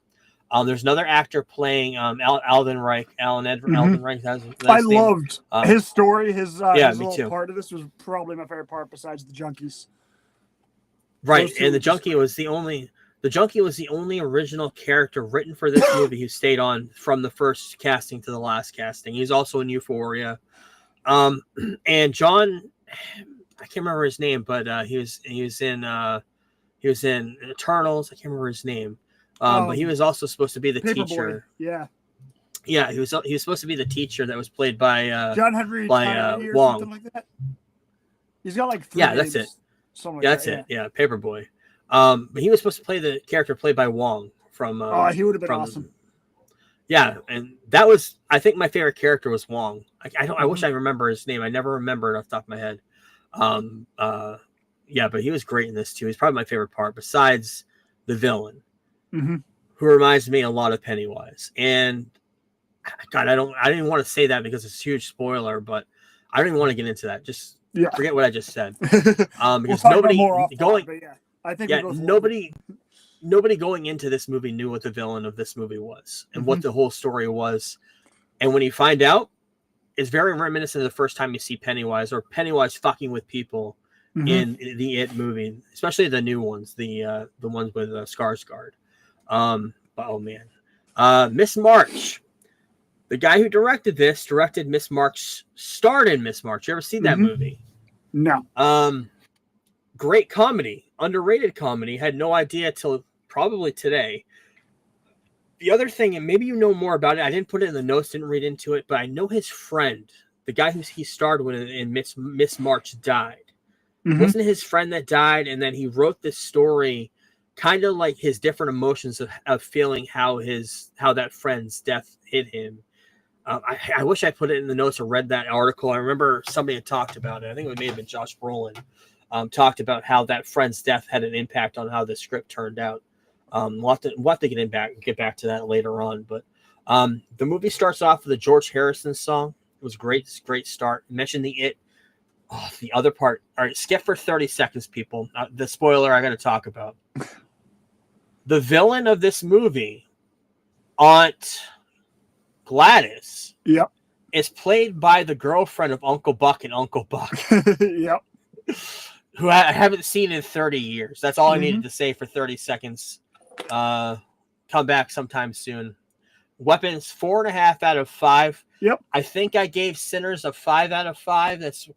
There's another actor playing Alden Reich. Alden Reich. I loved his story. His me too. part of this was probably my favorite part, besides the junkies. Right, and the junkie was the only original character written for this movie who stayed on from the first casting to the last casting. He's also in Euphoria. And John, I can't remember his name, but he was in Eternals. I can't remember his name. But he was also supposed to be the teacher. Boy. Yeah, he was supposed to be the teacher that was played by John Henry by Wong. Something like that. He's got like 3 names. That's it. That's it. Yeah, Paperboy. But he was supposed to play the character played by Wong from. He would have been awesome. Yeah, and that was, I think, my favorite character was Wong. I wish I remember his name. I never remember it off the top of my head. Yeah, but he was great in this too. He's probably my favorite part, besides the villain, who reminds me a lot of Pennywise. And God, I didn't want to say that because it's a huge spoiler, but I don't even want to get into that. Just forget what I just said. Because nobody going into this movie knew what the villain of this movie was and what the whole story was. And when you find out, it's very reminiscent of the first time you see Pennywise or Pennywise fucking with people in the It movie, especially the new ones, the ones with Skarsgård. Oh man, Miss March, the guy who directed Miss March, starred in Miss March. You ever seen that movie? No. Great comedy, underrated comedy. Had no idea till probably today. The other thing, and maybe you know more about it, I didn't put it in the notes, didn't read into it, but I know his friend, the guy who he starred with in Miss March, died. Wasn't his friend that died, and then he wrote this story, kind of like his different emotions of feeling how that friend's death hit him. I wish I put it in the notes or read that article. I remember somebody had talked about it. I think it may have been Josh Brolin. Talked about how that friend's death had an impact on how the script turned out. We'll have to get back to that later on. But the movie starts off with a George Harrison song. It was great start. Mentioned the other part. All right, skip for 30 seconds, people. The spoiler I got to talk about. The villain of this movie, Aunt Gladys, is played by the girlfriend of Uncle Buck and Uncle Buck. Who I haven't seen in 30 years. That's all I needed to say for 30 seconds. Come back sometime soon. Weapons, 4.5 out of 5. I think I gave Sinners a 5 out of 5. That's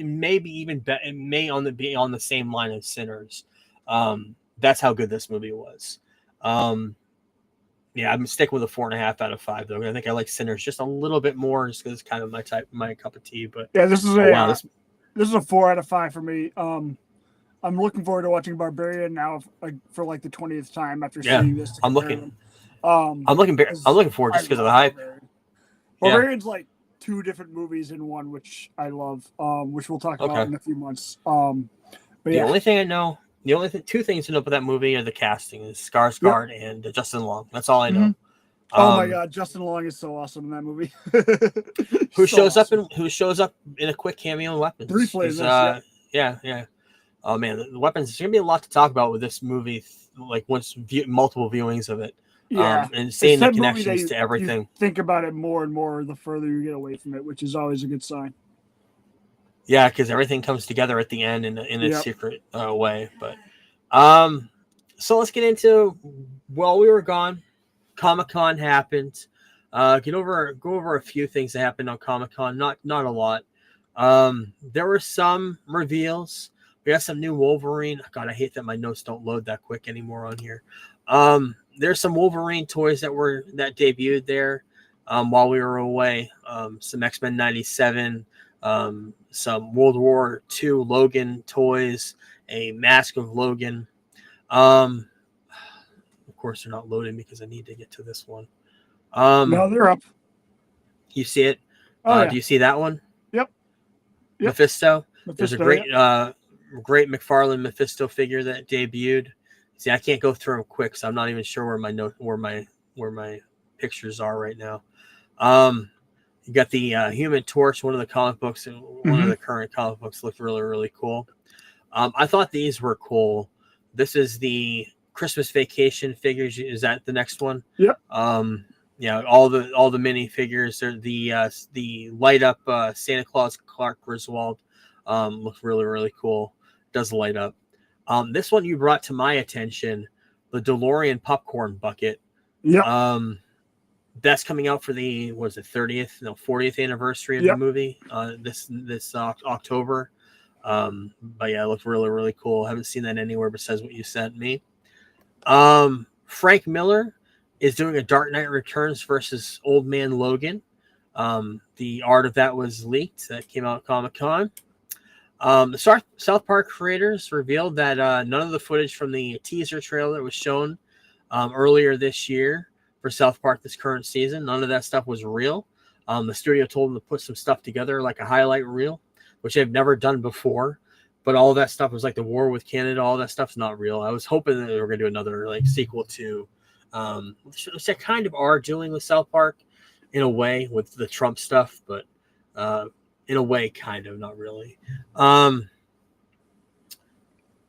maybe even better. It may be on the same line as Sinners. That's how good this movie was. Yeah, I'm sticking with a 4.5 out of 5 though. I think I like Sinners just a little bit more, just because it's kind of my cup of tea. But yeah, this is this is a 4 out of 5 for me. I'm looking forward to watching Barbarian now, for the 20th time after seeing this. I'm looking forward just because of the hype. Barbarian's like 2 different movies in one, which I love. Which we'll talk about in a few months. But the only thing I know, two things to know about that movie are the casting: is Skarsgård and Justin Long. That's all I know. Oh my God, Justin Long is so awesome in that movie. Who shows up in a quick cameo in Weapons? Briefly, yeah. Oh man, the Weapons. There's gonna be a lot to talk about with this movie. Like once multiple viewings of it, and seeing the connections to everything. You think about it more and more the further you get away from it, which is always a good sign. Yeah, because everything comes together at the end in a secret way. But so let's get into while we were gone. Comic-Con happened. Go over a few things that happened on Comic-Con. Not a lot. There were some reveals. We got some new Wolverine. God, I hate that my notes don't load that quick anymore on here. There's some Wolverine toys that debuted there while we were away. Some X-Men 97, some World War II Logan toys, a mask of Logan. Of course, they're not loading because I need to get to this one. No, they're up. You see it? Do you see that one? Yep. Mephisto. There's a great McFarlane Mephisto figure that debuted. See, I can't go through them quick, so I'm not even sure where my pictures are right now. You got the Human Torch, one of the comic books, one of the current comic books looked really, really cool. I thought these were cool. This is the Christmas Vacation figures. Is that the next one? Yep. Yeah, all the mini figures. They're the light up Santa Claus Clark Griswold. Looks really, really cool. Does light up. This one you brought to my attention, the DeLorean popcorn bucket. Yeah. That's coming out for the 40th anniversary of the movie. This October. But yeah, it looks really, really cool. I haven't seen that anywhere besides what you sent me. Frank Miller is doing a Dark Knight Returns versus Old Man Logan. The art of that was leaked. That came out at Comic-Con. The South Park creators revealed that none of the footage from the teaser trailer was shown earlier this year for South Park this current season. None of that stuff was real. The studio told them to put some stuff together like a highlight reel, which they've never done before. But all that stuff was like the war with Canada. All that stuff's not real. I was hoping that they were going to do another like sequel to, which they kind of are doing with South Park in a way with the Trump stuff, but in a way, kind of, not really.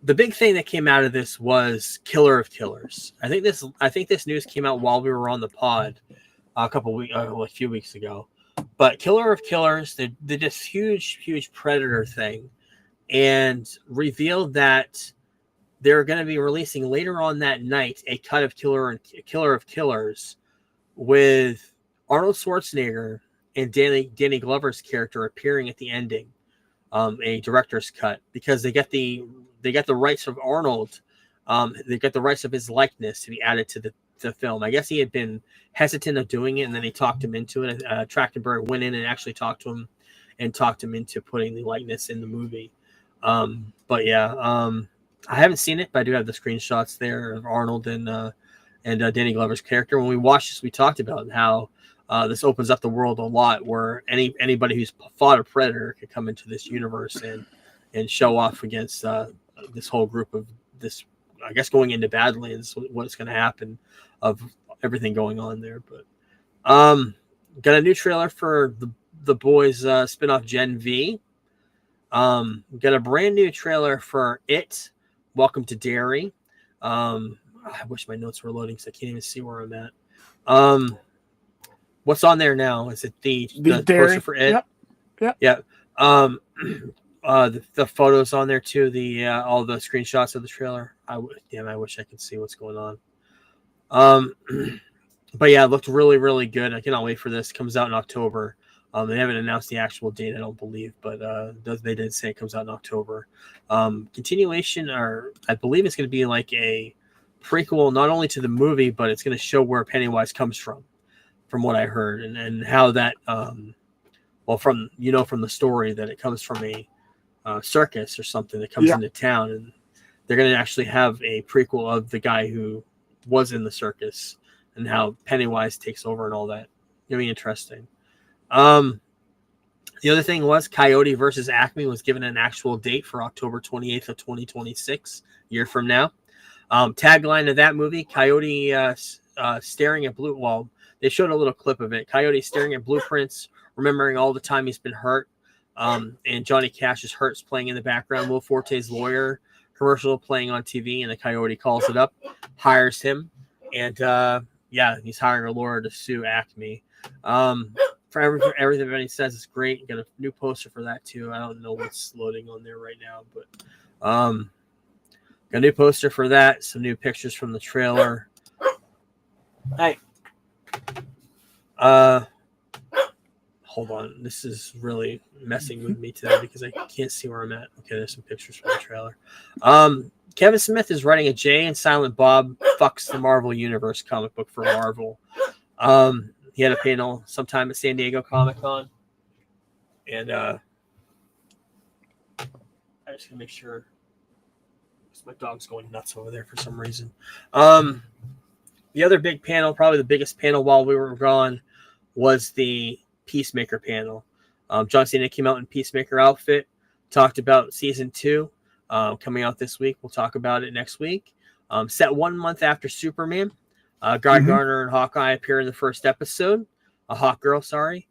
The big thing that came out of this was Killer of Killers. I think this news came out while we were on the pod a few weeks ago. But Killer of Killers, they did this huge Predator thing and revealed that they're going to be releasing later on that night a cut of Killer of Killers with Arnold Schwarzenegger and Danny Glover's character appearing at the ending, a director's cut, because they get the rights of Arnold, they get the rights of his likeness to be added to the film. I guess he had been hesitant of doing it, and then they talked him into it. Trachtenberg went in and actually talked to him and talked him into putting the likeness in the movie. But yeah, I haven't seen it, but I do have the screenshots there of Arnold and Danny Glover's character. When we watched this, we talked about how this opens up the world a lot, where anybody who's fought a Predator could come into this universe and show off against this whole group of this. I guess going into Badlands, what's going to happen of everything going on there. But got a new trailer for the Boys spinoff Gen V. Got a brand new trailer for It, Welcome to Derry. I wish my notes were loading, so I can't even see where I'm at. What's on there now? Is it the poster for It? Yep. Yeah. The photos on there too. All the screenshots of the trailer. I wish I could see what's going on. But yeah, it looked really, really good. I cannot wait for this. It comes out in October. They haven't announced the actual date, I don't believe, but they did say it comes out in October. Continuation, or I believe it's going to be like a prequel, not only to the movie, but it's going to show where Pennywise comes from what I heard, and how that, from the story that it comes from a circus or something that comes into town, and they're going to actually have a prequel of the guy who was in the circus and how Pennywise takes over and all that. It'll be interesting. The other thing was Coyote versus Acme was given an actual date for October 28th of 2026, a year from now. Tagline of that movie, Coyote staring at blue. Well, they showed a little clip of it. Coyote staring at blueprints, remembering all the time he's been hurt. And Johnny Cash's Hurts playing in the background. Will Forte's lawyer commercial playing on TV, and the Coyote calls it up, hires him, and he's hiring a lawyer to sue Acme. For everything everybody says is great. Got a new poster for that too. I don't know what's loading on there right now, but got a new poster for that. Some new pictures from the trailer. Hey. Hold on. This is really messing with me today because I can't see where I'm at. Okay, there's some pictures from the trailer. Kevin Smith is writing a Jay and Silent Bob Fucks the Marvel Universe comic book for Marvel. He had a panel sometime at San Diego Comic-Con. And I just gotta make sure. My dog's going nuts over there for some reason. The other big panel, probably the biggest panel while we were gone, was the Peacemaker panel. John Cena came out in Peacemaker outfit, talked about season 2 coming out this week. We'll talk about it next week. Set 1 month after Superman. Guy Gardner and Hawkeye appear in the first episode. Hawkgirl, sorry.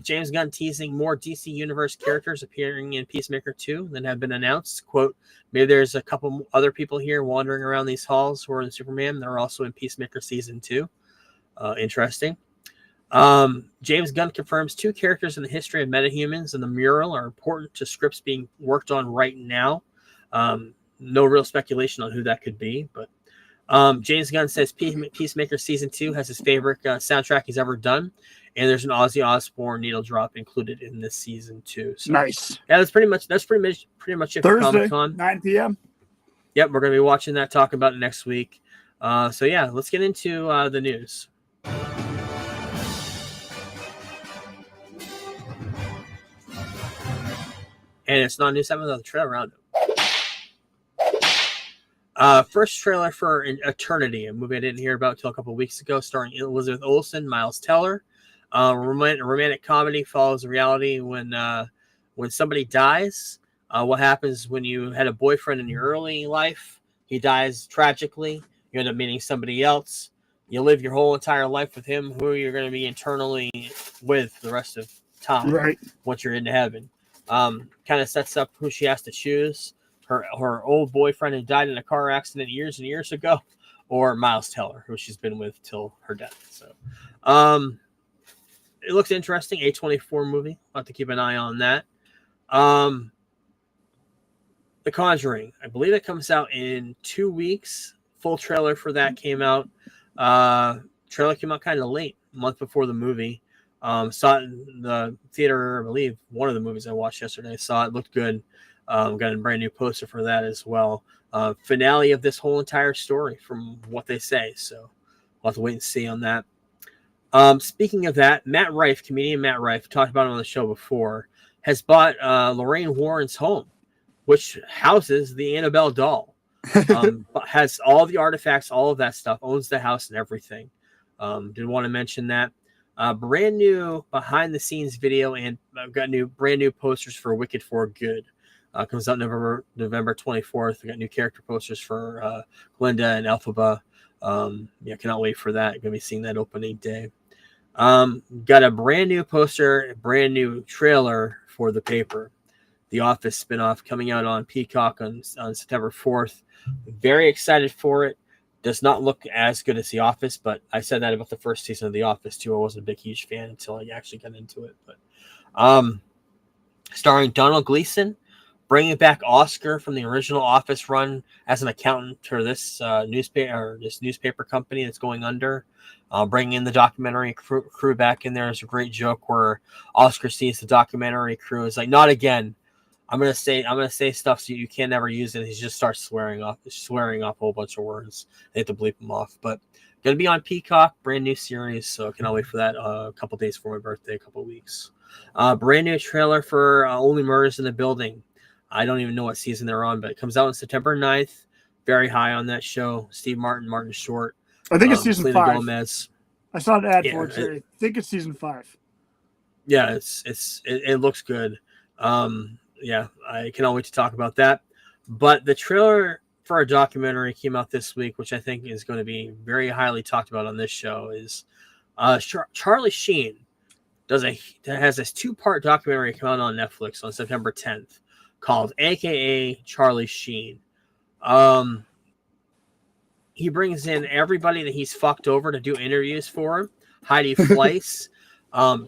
James Gunn teasing more DC Universe characters appearing in Peacemaker 2 than have been announced. Quote, maybe there's a couple other people here wandering around these halls who are in Superman. They're also in Peacemaker Season 2. Interesting. James Gunn confirms 2 characters in the history of metahumans and the mural are important to scripts being worked on right now. No real speculation on who that could be, but James Gunn says Peacemaker Season 2 has his favorite soundtrack he's ever done, and there's an Ozzy Osbourne needle drop included in this season too. So, nice. Yeah, that's pretty much it Thursday, for Comic-Con. 9 p.m. Yep, we're gonna be watching that, talk about it next week. So yeah, let's get into the news. And it's not a news segment of the trailer roundup. First trailer for Eternity, a movie I didn't hear about until a couple of weeks ago, starring Elizabeth Olsen, Miles Teller. Romantic comedy follows reality when somebody dies. What happens when you had a boyfriend in your early life? He dies tragically. You end up meeting somebody else. You live your whole entire life with him, who you're going to be eternally with the rest of time. Right. Once you're into heaven. Kind of sets up who she has to choose. Her old boyfriend who died in a car accident years and years ago, or Miles Teller, who she's been with till her death. So, it looks interesting. A24 movie. I'll have to keep an eye on that. The Conjuring. I believe it comes out in 2 weeks. Full trailer for that came out. Trailer came out kind of late, a month before the movie. Saw it in the theater, I believe. One of the movies I watched yesterday. Saw it. Looked good. Got a brand new poster for that as well. Finale of this whole entire story from what they say. So we'll have to wait and see on that. Speaking of that, Matt Rife, comedian Matt Rife, talked about it on the show before, has bought Lorraine Warren's home, which houses the Annabelle doll. Has all the artifacts, all of that stuff, owns the house and everything. Did want to mention that. Brand new behind the scenes video, and I've got brand new posters for Wicked for Good. Comes out November 24th. We got new character posters for Glinda and Elphaba. Cannot wait for that. Gonna be seeing that opening day. Got a brand new poster, brand new trailer for The Paper, The Office spinoff, coming out on Peacock on September 4th. Very excited for it. Does not look as good as The Office, but I said that about the first season of The Office too. I wasn't a huge fan until I actually got into it. But starring Donald Gleason, bringing back Oscar from the original Office run as an accountant for this newspaper company that's going under. Bringing in the documentary crew back in there. There's a great joke where Oscar sees the documentary crew is like, "Not again. I'm gonna say stuff so you can never use it." He just starts swearing off a whole bunch of words. They have to bleep them off. But gonna be on Peacock, brand new series. So I cannot wait for that. A couple days for my birthday, a couple weeks. Brand new trailer for Only Murders in the Building. I don't even know what season they're on, but it comes out on September 9th. Very high on that show. Steve Martin, Martin Short. I think it's season Selena 5. Gomez. I saw an ad for it today. I think it's season 5. Yeah, it looks good. I cannot wait to talk about that. But the trailer for a documentary came out this week, which I think is going to be very highly talked about on this show. Is Charlie Sheen has this 2-part documentary come out on Netflix on September 10th called AKA Charlie Sheen. He brings in everybody that he's fucked over to do interviews for him. Heidi Fleiss,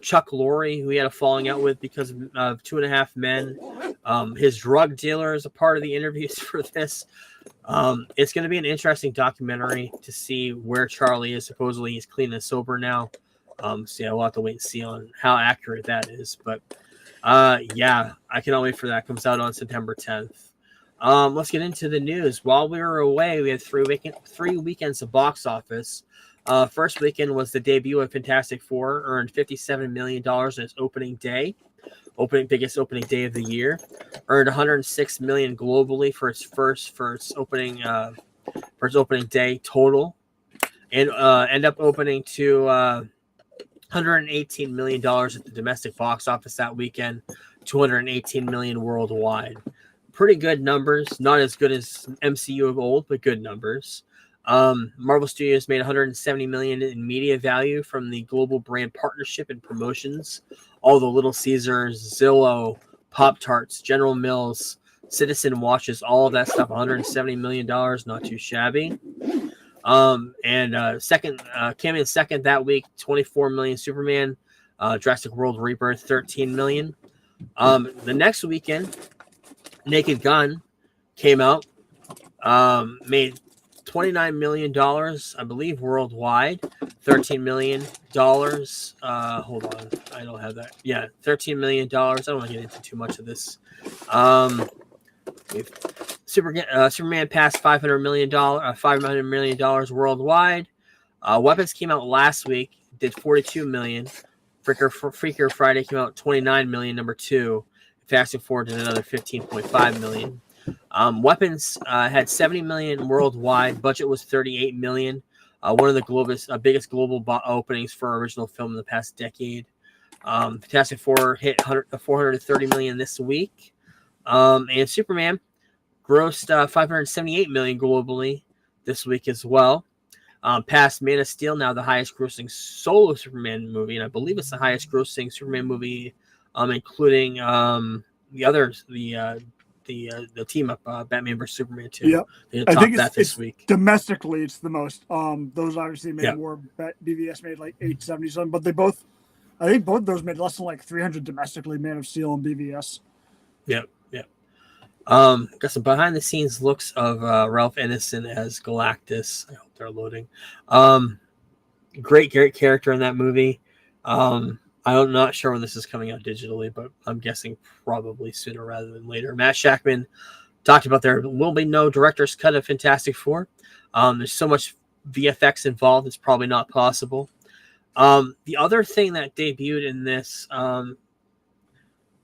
Chuck Lorre, who he had a falling out with because of 2.5 Men. His drug dealer is a part of the interviews for this. It's going to be an interesting documentary to see where Charlie is. Supposedly he's clean and sober now. We'll have to wait and see on how accurate that is. But I cannot wait for that. Comes out on September 10th. Let's get into the news. While we were away, we had 3 weekends of box office. First weekend was the debut of Fantastic Four, earned $57 million in its opening day. Biggest opening day of the year. Earned $106 million globally for its opening day total. And end up opening to $118 million at the domestic box office that weekend, $218 million worldwide. Pretty good numbers, not as good as MCU of old, but good numbers. Marvel Studios made 170 million in media value from the global brand partnership and promotions. All the Little Caesars, Zillow, Pop Tarts, General Mills, Citizen watches, all of that stuff. $170 million, not too shabby. Second came in second that week, 24 million. Superman, Jurassic World Rebirth, 13 million. The next weekend, Naked Gun came out, made $29 million, I believe, worldwide. $13 million. Hold on, I don't have that. Yeah, $13 million. I don't want to get into too much of this. Superman passed $500 million worldwide. Weapons came out last week, did $42 million. Freaker Friday came out $29 million, number 2. Fast and Forward did another $15.5 million. Weapons had $70 million worldwide. Budget was $38 million. One of the biggest global openings for original film in the past decade. Fantastic Four hit $430 million this week. And Superman grossed $578 million globally this week as well. Past Man of Steel, now the highest grossing solo Superman movie, and I believe it's the highest grossing Superman movie, including the others, the team up, Batman vs Superman 2. Yep. They I think that this week. Domestically, it's the most. Those obviously made more. BVS made like 870 something, but I think both of those made less than like 300 domestically. Man of Steel and BVS. Yep. Got some behind the scenes looks of Ralph Ineson as Galactus. I hope they're loading. Great character in that movie. I'm not sure when this is coming out digitally, but I'm guessing probably sooner rather than later. Matt Shakman talked about there will be no director's cut of Fantastic Four. There's so much VFX involved, it's probably not possible. The other thing that debuted in this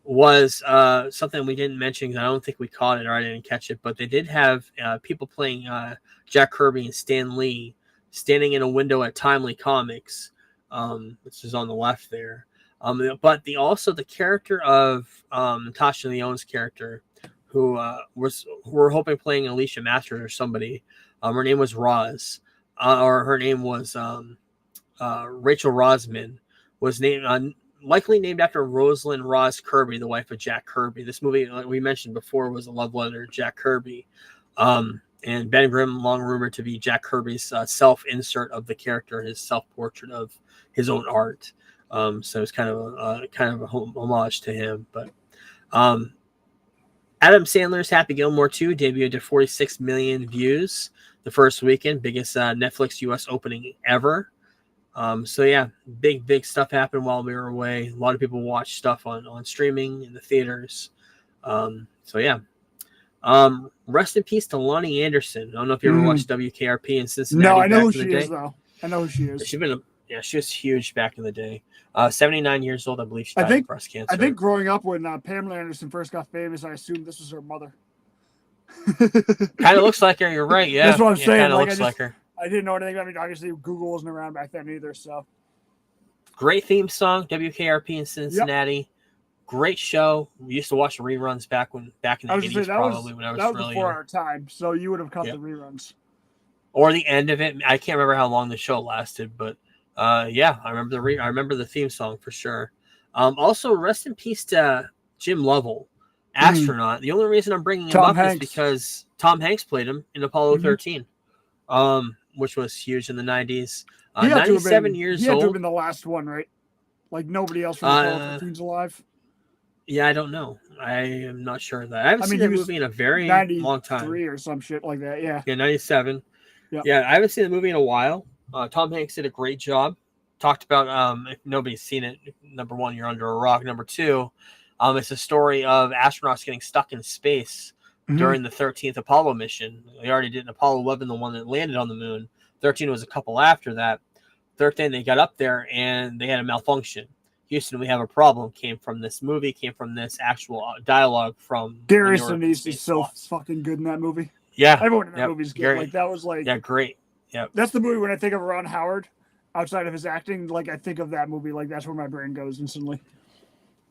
was something we didn't mention because I don't think we caught it or I didn't catch it, but they did have people playing Jack Kirby and Stan Lee standing in a window at Timely Comics, which is on the left there. But also the character of Natasha Lyonne's character, who we're hoping playing Alicia Masters or somebody. Her name was Roz, or her name was Rachel Rosman, was named likely named after Rosalind Roz Kirby, the wife of Jack Kirby. This movie, like we mentioned before, was a love letter to Jack Kirby. And Ben Grimm, long rumored to be Jack Kirby's self-insert of the character, his self-portrait of his own art. So it's kind of a homage to him. But Adam Sandler's Happy Gilmore 2 debuted to 46 million views the first weekend, biggest Netflix US opening ever. So yeah, big stuff happened while we were away. A lot of people watched stuff on streaming in the theaters. So yeah. Rest in peace to Lonnie Anderson. I don't know if you ever watched WKRP in Cincinnati. No, I know who she is though. I know who she is. She was huge back in the day. 79 years old, I believe. She died of breast cancer. I think growing up when Pamela Anderson first got famous, I assumed this was her mother. Kind of looks like her. You're right. Yeah, that's what I'm saying. Kind of looks like her. I didn't know anything. I mean, obviously Google wasn't around back then either. So great theme song, WKRP in Cincinnati. Yep. Great show. We used to watch the reruns back in the 80s, probably when I was really before young. Our time. So you would have cut the reruns. Or the end of it. I can't remember how long the show lasted, but yeah, I remember the theme song for sure. Also, rest in peace to Jim Lovell, astronaut. The only reason I'm bringing him up is because Tom Hanks played him in Apollo 13, which was huge in the 90s. 97 years old. He had to have been the last one, right? Like nobody else from Apollo 13's alive. Yeah, I don't know. I am not sure of that. I haven't seen that movie in a very long time. 93 or some shit like that. Yeah. Yeah, 97. Yep. Yeah, I haven't seen the movie in a while. Tom Hanks did a great job. Talked about if nobody's seen it, number one, you're under a rock. Number two, it's a story of astronauts getting stuck in space during the 13th Apollo mission. They already did an Apollo 11, the one that landed on the moon. 13 was a couple after that. 13, they got up there and they had a malfunction. Houston, we have a problem. Came from this movie. Came from this actual dialogue from Darius Sinise is so fucking good in that movie. Yeah, everyone in that movie is good. Like that was like great. Yeah, that's the movie when I think of Ron Howard. Outside of his acting, like I think of that movie. Like that's where my brain goes instantly.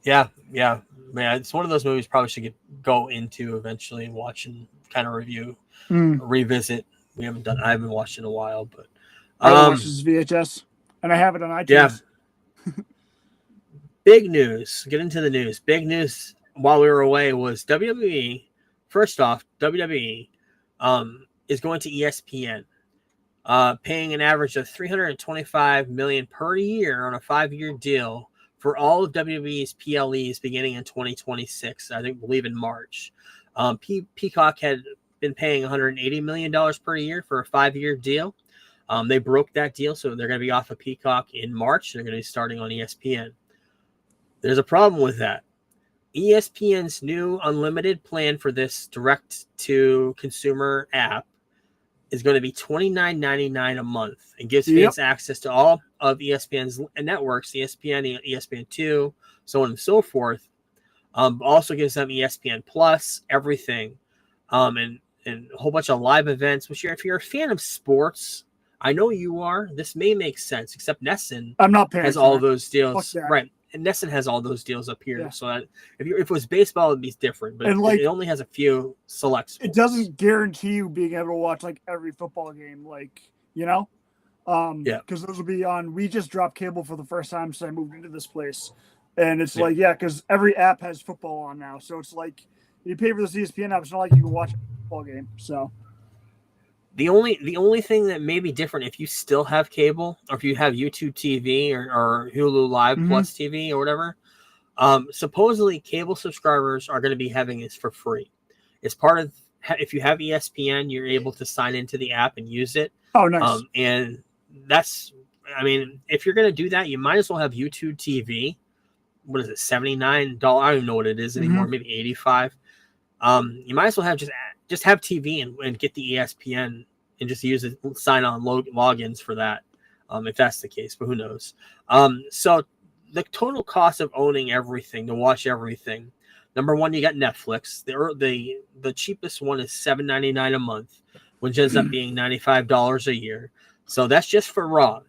Yeah, man. It's one of those movies probably should go into eventually and watch and kind of review, revisit. I haven't watched in a while, but I watched this VHS, and I have it on iTunes. Yeah. Big news. Get into the news. Big news while we were away was WWE. First off, WWE is going to ESPN, paying an average of $325 million per year on a 5-year deal for all of WWE's PLEs beginning in 2026. I believe in March. Peacock had been paying $180 million per year for a 5-year deal. They broke that deal, so they're going to be off of Peacock in March. They're going to be starting on ESPN. There's a problem with that. ESPN's new unlimited plan for this direct-to-consumer app is going to be $29.99 a month and gives fans access to all of ESPN's networks, ESPN, ESPN2, so on and so forth. Also gives them ESPN Plus, everything, and a whole bunch of live events. Which, if you're a fan of sports, I know you are. This may make sense, except Nesson I'm not paying has all those deals, Fuck that. right? And Nesson has all those deals up here. Yeah. So that if it was baseball, it'd be different. But it only has a few select sports. It doesn't guarantee you being able to watch like every football game, because those will be on. We just dropped cable for the first time since I moved into this place, and it's because every app has football on now. So it's like you pay for this ESPN app. It's not like you can watch a football game. So the only thing that may be different if you still have cable or if you have YouTube TV or Hulu Live Plus TV or whatever, supposedly cable subscribers are going to be having this for free. It's part of, if you have ESPN, you're able to sign into the app and use it. Oh, nice. And that's, if you're going to do that, you might as well have YouTube TV. What is it, $79? I don't even know what it is anymore. Maybe $85. You might as well have just have TV and get the ESPN and just use it, sign on logins for that, if that's the case, but who knows. So the total cost of owning everything, to watch everything, number one, you got Netflix. The cheapest one is $7.99 a month, which ends up being $95 a year. So that's just for Raw.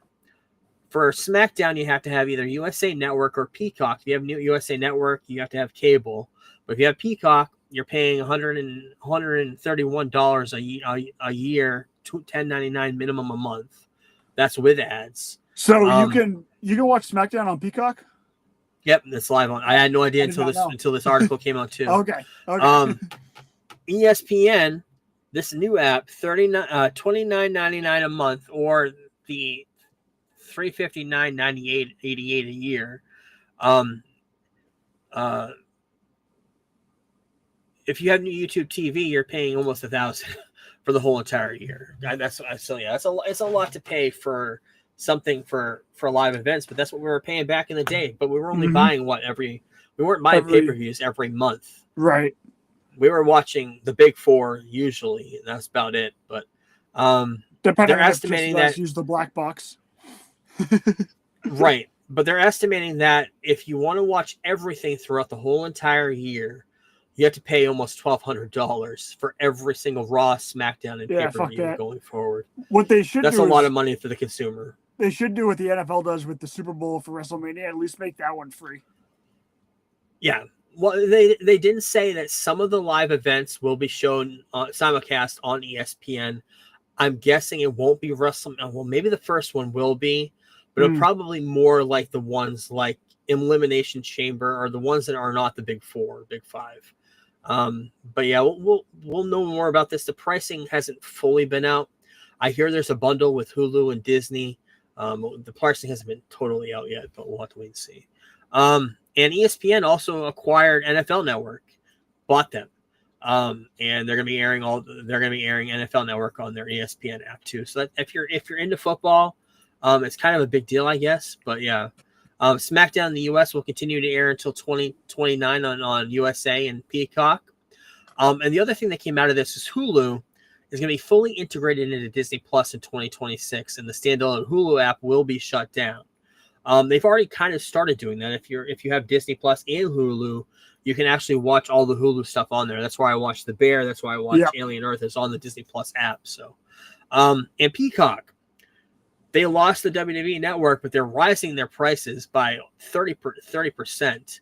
For SmackDown, you have to have either USA Network or Peacock. If you have USA Network, you have to have cable. But if you have Peacock, you're paying $131 a year, $10.99 minimum a month. That's with ads. So you can watch SmackDown on Peacock. Yep, it's live on. I had no idea until this article came out too. Okay. ESPN, this new app, $29.99 a month, or the $359.88 a year. If you have new YouTube TV, you're paying almost $1,000 for the whole entire year. It's a lot to pay for something for live events, but that's what we were paying back in the day. But we were only buying we weren't buying pay-per-views every month. Right. We were watching the big four usually, and that's about it. But they're estimating that use the black box. Right. But they're estimating that if you want to watch everything throughout the whole entire year, you have to pay almost $1,200 for every single Raw, SmackDown, and pay-per-view going forward. What they should That's a lot of money for the consumer. They should do what the NFL does with the Super Bowl for WrestleMania, at least make that one free. Yeah. Well, they didn't say that some of the live events will be shown simulcast on ESPN. I'm guessing it won't be WrestleMania. Well, maybe the first one will be, but it'll probably more like the ones like Elimination Chamber or the ones that are not the big four, big five. But yeah, we'll know more about this. The pricing hasn't fully been out. I hear there's a bundle with Hulu and Disney. The pricing hasn't been totally out yet, but we'll have to wait and see. And ESPN also acquired NFL Network, bought them, and they're going to be airing NFL Network on their ESPN app too. So that if you're into football, it's kind of a big deal, I guess. But yeah. SmackDown in the U.S. will continue to air until 2029 on USA and Peacock. And the other thing that came out of this is Hulu is going to be fully integrated into Disney Plus in 2026, and the standalone Hulu app will be shut down. They've already kind of started doing that. If you have Disney Plus and Hulu, you can actually watch all the Hulu stuff on there. That's why I watched The Bear. That's why I watched Alien Earth. It's on the Disney Plus app. So, and Peacock. They lost the WWE network, but they're rising their prices by 30%.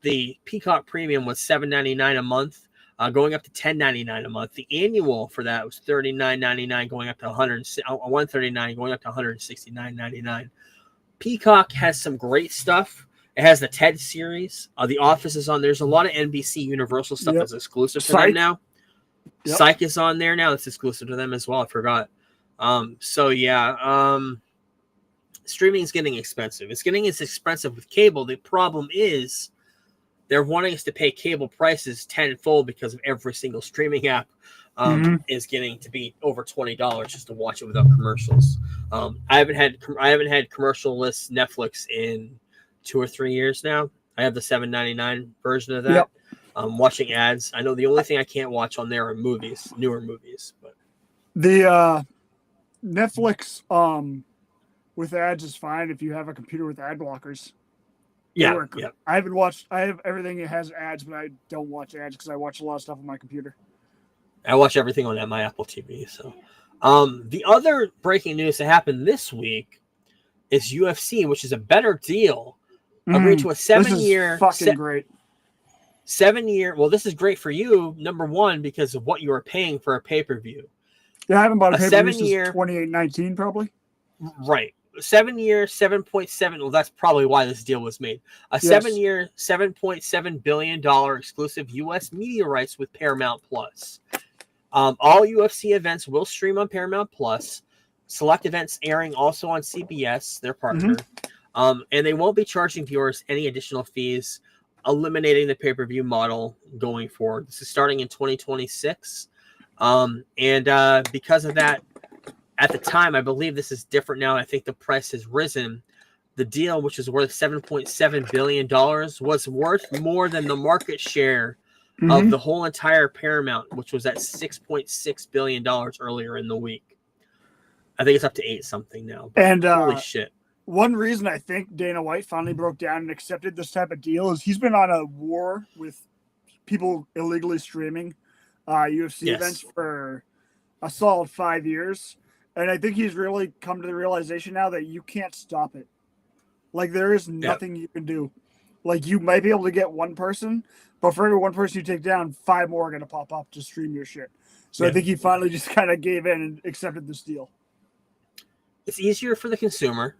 The Peacock Premium was $7.99 a month. going up to $10.99 a month. The annual for that was $39.99, going up to $139, going up to $169.99. Peacock has some great stuff. It has the TED series. The Office is on. There's a lot of NBC Universal stuff that's exclusive to them now. Yep. Psych is on there now. It's exclusive to them as well. I forgot. Streaming is getting expensive. It's getting as expensive with cable. The problem is they're wanting us to pay cable prices tenfold because of every single streaming app is getting to be over $20 just to watch it without commercials. I haven't had commercial-less Netflix in 2 or 3 years now. I have the $7.99 version of that. Yep. Watching ads. I know the only thing I can't watch on there are movies, newer movies. But the Netflix with ads is fine if you have a computer with ad blockers. Yeah. I have everything that has ads, but I don't watch ads because I watch a lot of stuff on my computer. I watch everything on my Apple TV. So, the other breaking news that happened this week is UFC, which is a better deal. Agreed to a 7-year, great. 7-year. Well, this is great for you. Number one, because of what you are paying for a pay-per-view. Yeah, I haven't bought a pay-per-view since 28-19, probably. Right. 7-year, 7.7. Well, that's probably why this deal was made. 7-year, $7.7 billion exclusive U.S. media rights with Paramount Plus. All UFC events will stream on Paramount Plus. Select events airing also on CBS, their partner. And they won't be charging viewers any additional fees, eliminating the pay-per-view model going forward. This is starting in 2026. Because of that, at the time, I believe this is different now. I think the price has risen. The deal, which is worth $7.7 billion, was worth more than the market share of the whole entire Paramount, which was at $6.6 billion earlier in the week. I think it's up to 8 something now. And holy shit. One reason I think Dana White finally broke down and accepted this type of deal is he's been on a war with people illegally streaming UFC events for a solid 5 years. And I think he's really come to the realization now that you can't stop it. Like, there is nothing you can do. Like, you might be able to get one person, but for every one person you take down, 5 more are going to pop up to stream your shit. So I think he finally just kind of gave in and accepted this deal. It's easier for the consumer.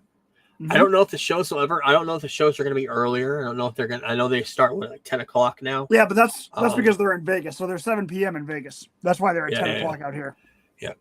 I don't know if the shows are going to be earlier. I don't know if they're going to, I know they start at like 10 o'clock now. Yeah, but that's because they're in Vegas. So they're 7 p.m. in Vegas. That's why they're at 10 o'clock out here. Yeah.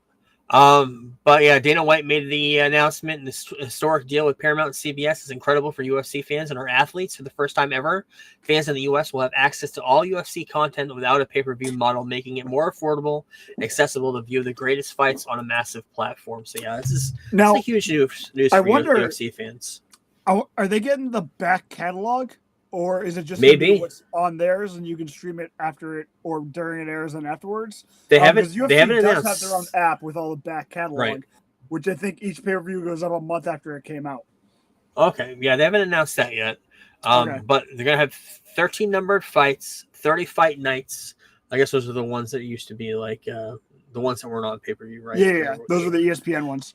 But yeah, Dana White made the announcement, and this historic deal with Paramount and CBS is incredible for UFC fans and our athletes. For the first time ever, fans in the U.S. will have access to all UFC content without a pay-per-view model, making it more affordable and accessible to view the greatest fights on a massive platform. So yeah, this is a huge news for UFC fans. Are they getting the back catalog? Or is it just maybe what's on theirs and you can stream it after it or during it airs and afterwards? They haven't announced. Have their own app with all the back catalog, which I think each pay-per-view goes up a month after it came out. Okay, yeah, they haven't announced that yet. But they're gonna have 13 numbered fights, 30 fight nights. I guess those are the ones that used to be like the ones that weren't on pay-per-view, right? Yeah, those are the ESPN ones.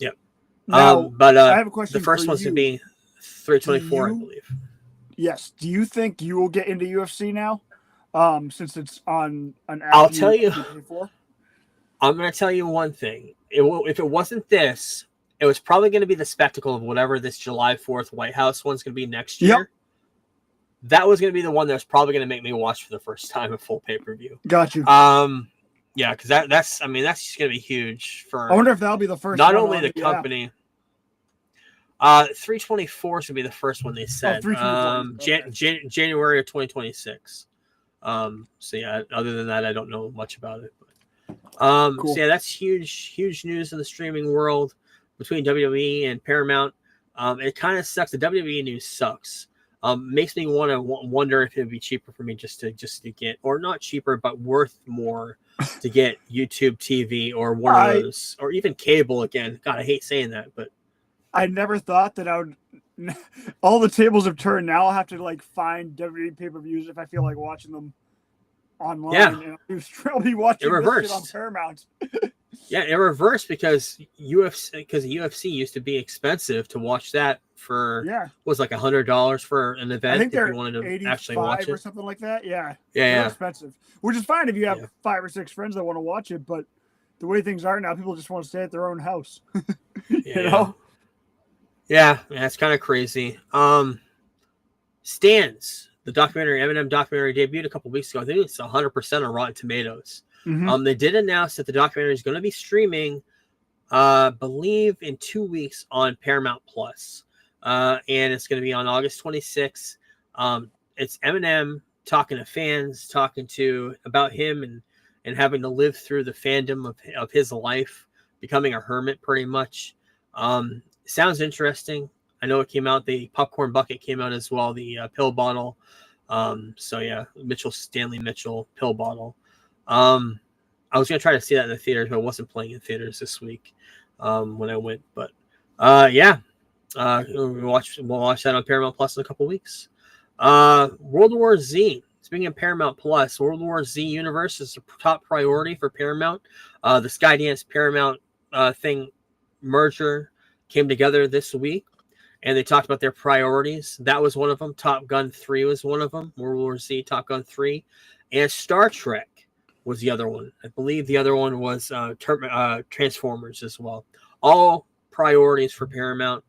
Yep. Now, I have a question. The first one's gonna be 324, I believe. Yes. Do you think you will get into UFC now? Since it's on an app. I'll tell you. I'm going to tell you one thing. If it wasn't this, it was probably going to be the spectacle of whatever this July 4th White House one's going to be next year. Yep. That was going to be the one that was probably going to make me watch for the first time a full pay-per-view. Got you. Yeah, because that's just going to be huge for. I wonder if that'll be the first. Not only the company. 324 should be the first one they said. January of 2026. So yeah, other than that, I don't know much about it. But, cool. So yeah, that's huge news in the streaming world between WWE and Paramount. It kind of sucks. The WWE news sucks. Makes me want to wonder if it would be cheaper for me just to get, or not cheaper, but worth more to get YouTube TV or one of those, or even cable again. God, I hate saying that, but. I never thought that I would. All the tables have turned. Now I'll have to like find WWE pay-per-views if I feel like watching them online. Yeah, and I'll be watching it reversed on Paramount. Yeah, in reverse because UFC used to be expensive to watch that for was like $100 for an event I think if you wanted to actually watch it or something like that. Yeah, yeah, expensive, which is fine if you have 5 or 6 friends that want to watch it. But the way things are now, people just want to stay at their own house. You know? Yeah, it's kind of crazy. Stands, the documentary, Eminem documentary debuted a couple weeks ago. I think it's 100% on Rotten Tomatoes. Mm-hmm. They did announce that the documentary is going to be streaming, believe in 2 weeks on Paramount Plus, and it's going to be on August 26th. It's Eminem talking to fans, talking to about him and having to live through the fandom of his life, becoming a hermit pretty much. Sounds interesting. I know it came out. The Popcorn Bucket came out as well. The pill bottle. So yeah, Stanley Mitchell pill bottle. I was gonna try to see that in the theaters, but it wasn't playing in theaters this week when I went. But yeah, we'll watch that on Paramount Plus in a couple weeks. World War Z. Speaking of Paramount Plus, World War Z Universe is a top priority for Paramount. The Skydance Paramount thing merger came together this week, and they talked about their priorities. That was one of them. Top Gun 3 was one of them. World War Z, Top Gun 3, and Star Trek was the other one. I believe the other one was Transformers as well. All priorities for Paramount.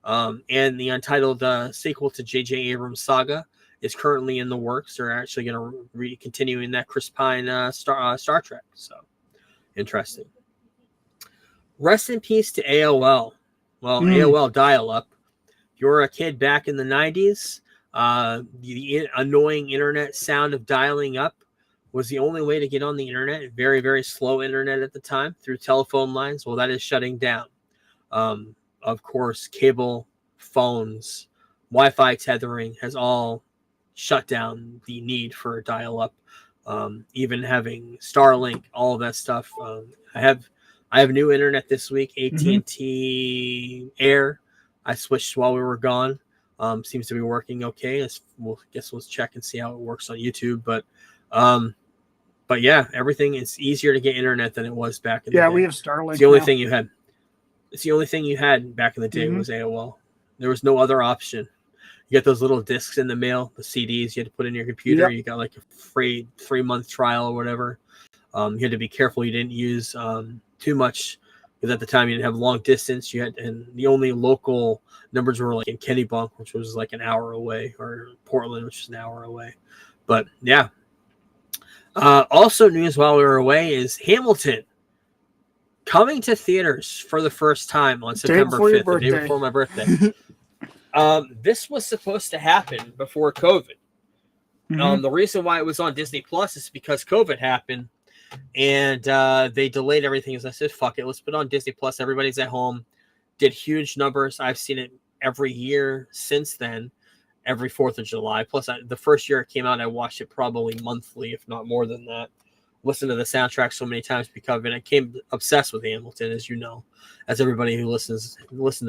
And the untitled sequel to J.J. Abrams' saga is currently in the works. They're actually going to continuing that Chris Pine Star Trek. So interesting. Rest in peace to AOL. Well, AOL dial-up. If you were a kid back in the 90s, the annoying internet sound of dialing up was the only way to get on the internet. Very, very slow internet at the time through telephone lines. Well, that is shutting down. Of course, cable, phones, Wi-Fi tethering has all shut down the need for dial-up. Even having Starlink, all of that stuff. I have new internet this week, AT&T Air. I switched while we were gone. Seems to be working okay. Let's check and see how it works on YouTube. But yeah, everything is easier to get internet than it was back in the day. Yeah, we have Starlink. It's the only thing you had. It's the only thing you had back in the day was AOL. There was no other option. You get those little discs in the mail, the CDs you had to put in your computer. Yep. You got like a free 3-month trial or whatever. You had to be careful you didn't use too much because at the time you didn't have long distance. And the only local numbers were like in Kennebunk, which was like an hour away, or Portland, which is an hour away. But yeah. Also news while we were away is Hamilton coming to theaters for the first time on September 5th, the day before my birthday. This was supposed to happen before COVID. The reason why it was on Disney Plus is because COVID happened, and they delayed everything. As I said, fuck it, let's put it on Disney Plus. Everybody's at home. Did huge numbers. I've seen it every year since then, every 4th of July. Plus, the first year it came out, I watched it probably monthly, if not more than that. Listened to the soundtrack so many times because of it. I came obsessed with Hamilton, as you know, as everybody who listened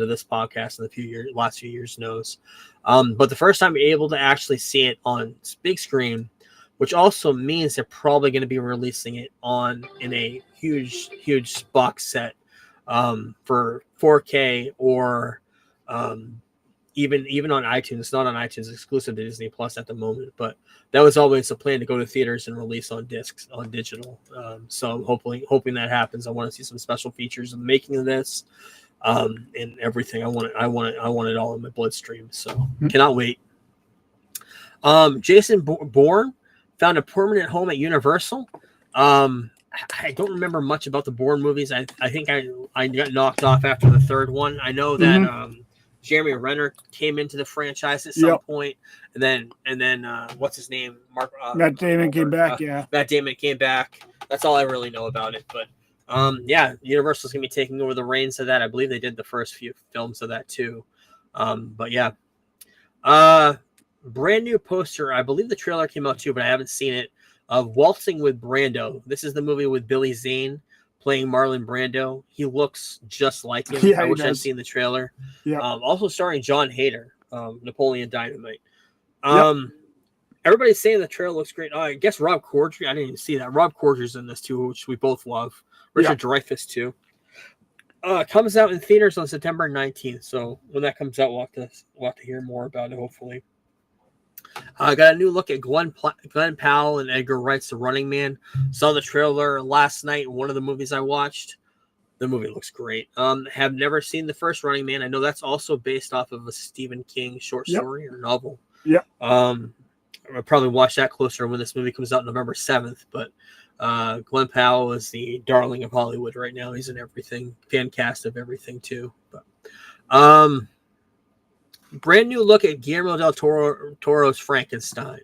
to this podcast in the last few years knows. But the first time you're able to actually see it on big screen, which also means they're probably going to be releasing it in a huge box set for 4K or even on iTunes. It's not on iTunes, exclusive to Disney Plus at the moment, but that was always the plan, to go to theaters and release on discs, on digital. So I'm hoping that happens. I want to see some special features of the making of this, and everything. I want it all in my bloodstream. So cannot wait. Jason Bourne found a permanent home at Universal. I don't remember much about the Bourne movies. I think I got knocked off after the third one. I know that Jeremy Renner came into the franchise at some point, and then what's his name? Matt Damon came back. Matt Damon came back. That's all I really know about it. But Universal's gonna be taking over the reins of that. I believe they did the first few films of that too. But yeah, brand new poster. I believe the trailer came out too, but I haven't seen it. Of Waltzing with Brando. This is the movie with Billy Zane playing Marlon Brando. He looks just like him. I wish I'd seen the trailer. Also starring John Hader, Napoleon Dynamite. Everybody's saying the trailer looks great. I guess Rob Corddry. I didn't even see that. Rob Corddry's in this too, which we both love. Richard Dreyfuss too. Comes out in theaters on September 19th. So when that comes out, we'll have to hear more about it. Hopefully. I got a new look at Glenn Powell and Edgar Wright's The Running Man. Saw the trailer last night. One of the movies I watched. The movie looks great. Have never seen the first Running Man. I know that's also based off of a Stephen King short story or novel. Yeah. I'll probably watch that closer when this movie comes out November 7th. But Glenn Powell is the darling of Hollywood right now. He's in everything. Fan cast of everything too. But brand new look at Guillermo del Toro's Frankenstein,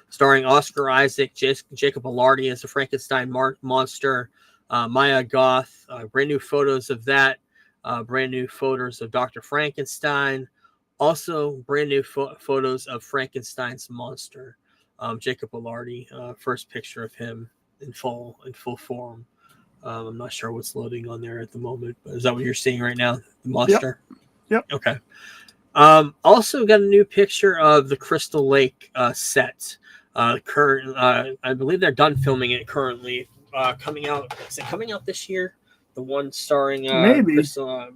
starring Oscar Isaac, Jacob Elordi as the Frankenstein monster, Maya Goth. Brand new photos of that. Brand new photos of Dr. Frankenstein. Also, brand new photos of Frankenstein's monster, Jacob Elordi. First picture of him in full form. I'm not sure what's loading on there at the moment, but is that what you're seeing right now? The monster. Yep. Okay. Also got a new picture of the Crystal Lake set. Current, I believe they're done filming it currently. Coming out. Is it coming out this year? The one starring maybe. Crystal.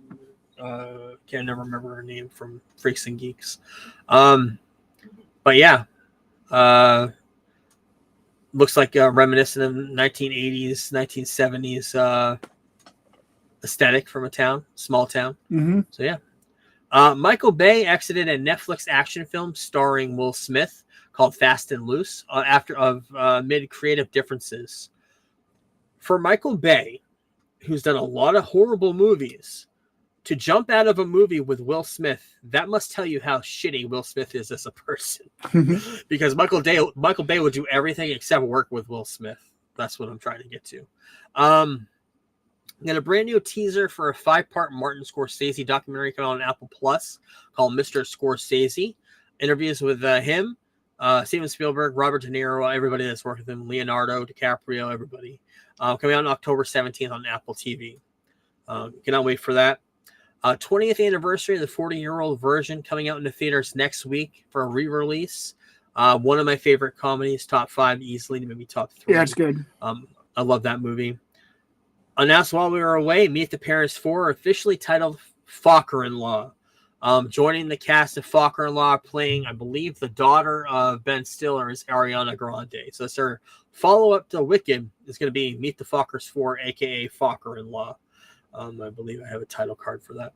Can't never remember her name from Freaks and Geeks. But yeah. Looks like reminiscent of 1980s, 1970s aesthetic from a small town. Mm-hmm. So yeah. Michael Bay exited a Netflix action film starring Will Smith called Fast and Loose amid creative differences. For Michael Bay, who's done a lot of horrible movies, to jump out of a movie with Will Smith, that must tell you how shitty Will Smith is as a person. Because Michael Bay would do everything except work with Will Smith. That's what I'm trying to get to. Got a brand new teaser for a 5-part Martin Scorsese documentary coming on Apple Plus called Mr. Scorsese. Interviews with him, Steven Spielberg, Robert De Niro, everybody that's worked with him, Leonardo DiCaprio, everybody. Coming out on October 17th on Apple TV. Cannot wait for that. 20th anniversary of the 40-year-old version coming out in the theaters next week for a re-release. One of my favorite comedies, top 5 easily, maybe top 3. Yeah, it's good. I love that movie. Announced while we were away, Meet the Parents 4, officially titled Focker-in-Law. Joining the cast of Focker-in-Law, playing, I believe, the daughter of Ben Stiller is Ariana Grande. So it's her follow-up to Wicked is going to be Meet the Fockers 4, a.k.a. Focker-in-Law. I believe I have a title card for that.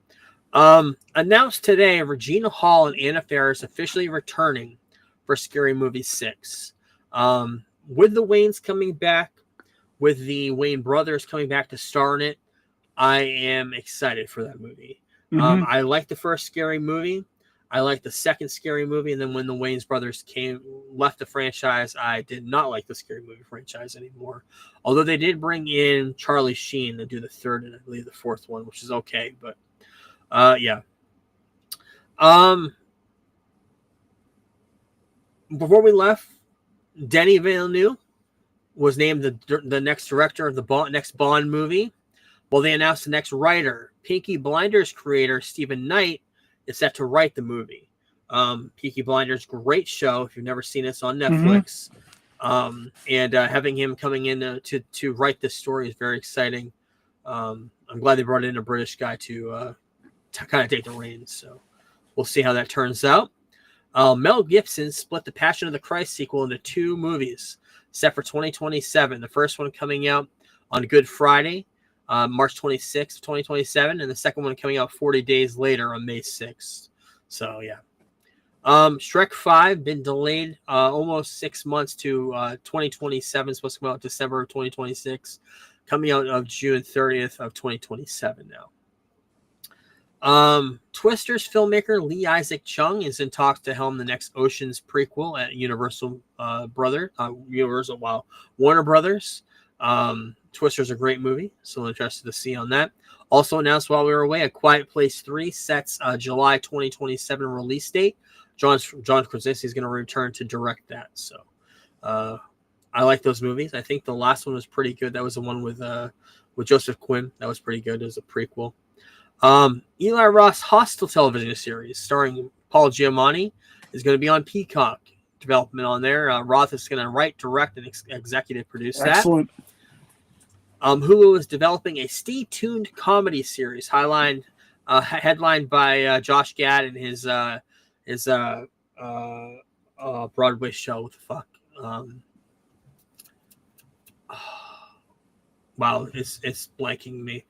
Announced today, Regina Hall and Anna Faris officially returning for Scary Movie 6. With the Wayans coming back, with the Wayne brothers coming back to star in it, I am excited for that movie. Mm-hmm. I like the first Scary Movie. I like the second Scary Movie. And then when the Wayans brothers left the franchise, I did not like the Scary Movie franchise anymore. Although they did bring in Charlie Sheen to do the third and I believe the fourth one, which is okay. But yeah. Before we left, Denis Villeneuve was named the next director of the next Bond movie. Well, they announced the next writer. Peaky Blinders creator Stephen Knight is set to write the movie. Peaky Blinders, great show. If you've never seen it, it's on Netflix. And having him coming in to write this story is very exciting. I'm glad they brought in a British guy to kind of take the reins. So we'll see how that turns out. Mel Gibson split the Passion of the Christ sequel into 2 movies set for 2027. The first one coming out on Good Friday, March 26th, 2027, and the second one coming out 40 days later on May 6th. So, yeah. Shrek 5 been delayed almost 6 months to 2027. Supposed to come out December of 2026. Coming out of June 30th of 2027 now. Twisters filmmaker Lee Isaac Chung is in talks to helm the next Ocean's prequel at Warner Brothers. Twisters a great movie, so interested to see on that. Also announced while we were away, A Quiet Place 3 sets July 2027 release date. John Krasinski is going to return to direct that. So I like those movies. I think the last one was pretty good. That was the one with Joseph Quinn. That was pretty good as a prequel. Eli Roth's Hostel television series starring Paul Giamatti is going to be on Peacock development on there. Roth is going to write, direct, and executive produce that. Excellent. Hulu is developing a Stay Tuned comedy series, headlined by Josh Gad and his Broadway show. What the fuck? Wow, it's blanking me.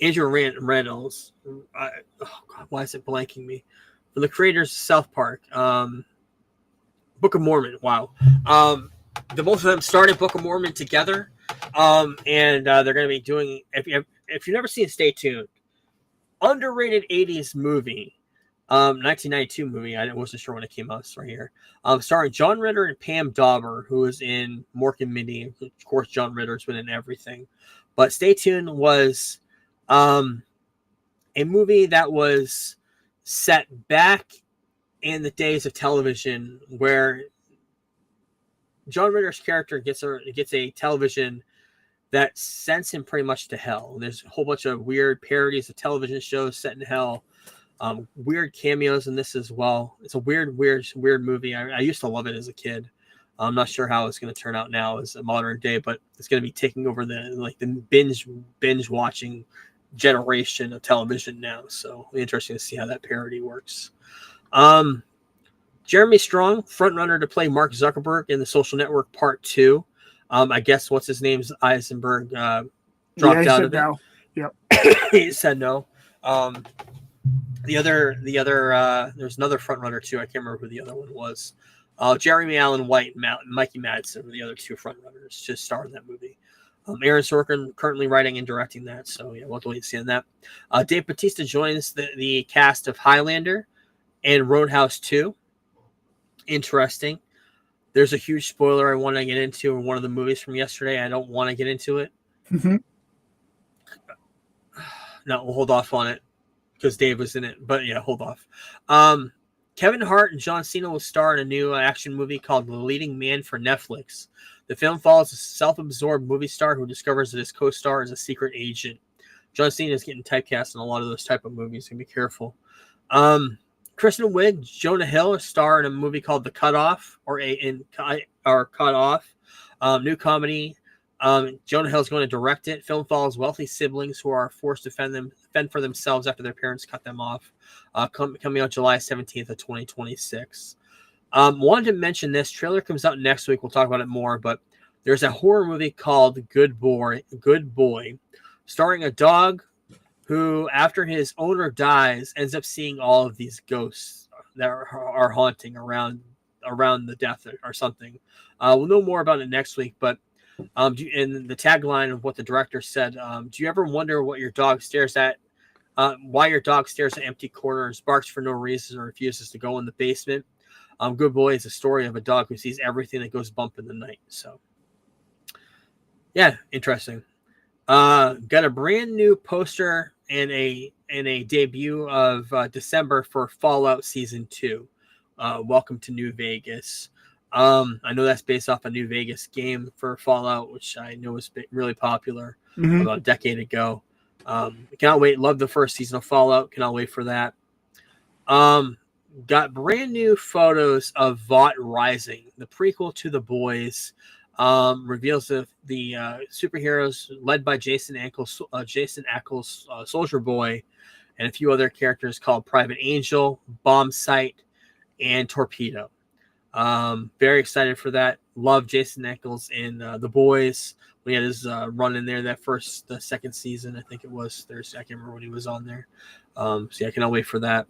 Andrew Reynolds. Oh God, why is it blanking me? From the creators of South Park, Book of Mormon. Wow. The both of them started Book of Mormon together, and they're going to be doing. If you've never seen Stay Tuned, underrated '80s movie, 1992 movie. I wasn't sure when it came out. It's right here. Starring John Ritter and Pam Dauber, who is in Mork and Mindy. Of course, John Ritter's been in everything, but Stay Tuned was a movie that was set back in the days of television, where John Ritter's character gets a television that sends him pretty much to hell. And there's a whole bunch of weird parodies of television shows set in hell. Weird cameos in this as well. It's a weird movie. I used to love it as a kid. I'm not sure how it's going to turn out now as a modern day, but it's going to be taking over the binge watching generation of television now. So it'll be interesting to see how that parody works. Jeremy Strong, frontrunner to play Mark Zuckerberg in The Social Network Part 2. I guess what's his name's Eisenberg dropped out of it. No. Yep. He said no. The other there's another frontrunner too. I can't remember who the other one was. Jeremy Allen White and Mikey Madsen were the other two frontrunners to star in that movie. Aaron Sorkin currently writing and directing that, so yeah, we'll have to wait and see on that. Dave Bautista joins the cast of Highlander and Roadhouse 2. Interesting. There's a huge spoiler I want to get into in one of the movies from yesterday. I don't want to get into it. Mm-hmm. No, we'll hold off on it because Dave was in it. But yeah, hold off. Kevin Hart and John Cena will star in a new action movie called The Leading Man for Netflix. The film follows a self-absorbed movie star who discovers that his co-star is a secret agent. John Cena is getting typecast in a lot of those type of movies, so be careful. Kristen Wiig, Jonah Hill, star in a movie called The Cut Off, or Cut Off, new comedy. Jonah Hill is going to direct it. Film follows wealthy siblings who are forced to fend for themselves after their parents cut them off. Coming out July 17th of 2026. Wanted to mention this trailer comes out next week. We'll talk about it more, but there's a horror movie called Good Boy, starring a dog who, after his owner dies, ends up seeing all of these ghosts that are haunting around the death or something. We'll know more about it next week, but in the tagline of what the director said, do you ever wonder what your dog stares at? Why your dog stares at empty corners, barks for no reason, or refuses to go in the basement? Good Boy is a story of a dog who sees everything that goes bump in the night. So, yeah, interesting. Got a brand new poster and a debut of December for Fallout Season 2. Welcome to New Vegas. I know that's based off a New Vegas game for Fallout, which I know was really popular about a decade ago. Cannot wait. Love the first season of Fallout. Cannot wait for that. Got brand new photos of Vought Rising, the prequel to The Boys. Reveals the superheroes led by Jason Ackles, Soldier Boy, and a few other characters called Private Angel, Bombsight, and Torpedo. Very excited for that. Love Jason Ackles in The Boys. We had his run in there the second season, I think it was Thursday. I can't remember when he was on there. So yeah, I cannot wait for that.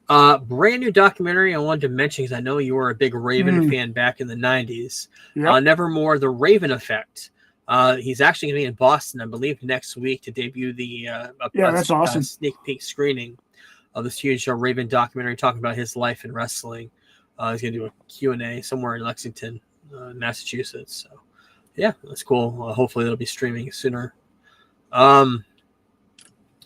Brand new documentary I wanted to mention because I know you were a big Raven fan back in the 90s. Yep. Nevermore, The Raven Effect. He's actually going to be in Boston, I believe, next week to debut the that's awesome. Sneak peek screening of this huge Raven documentary talking about his life in wrestling. He's going to do a Q&A somewhere in Lexington, Massachusetts. So, yeah, that's cool. Hopefully, that'll be streaming sooner.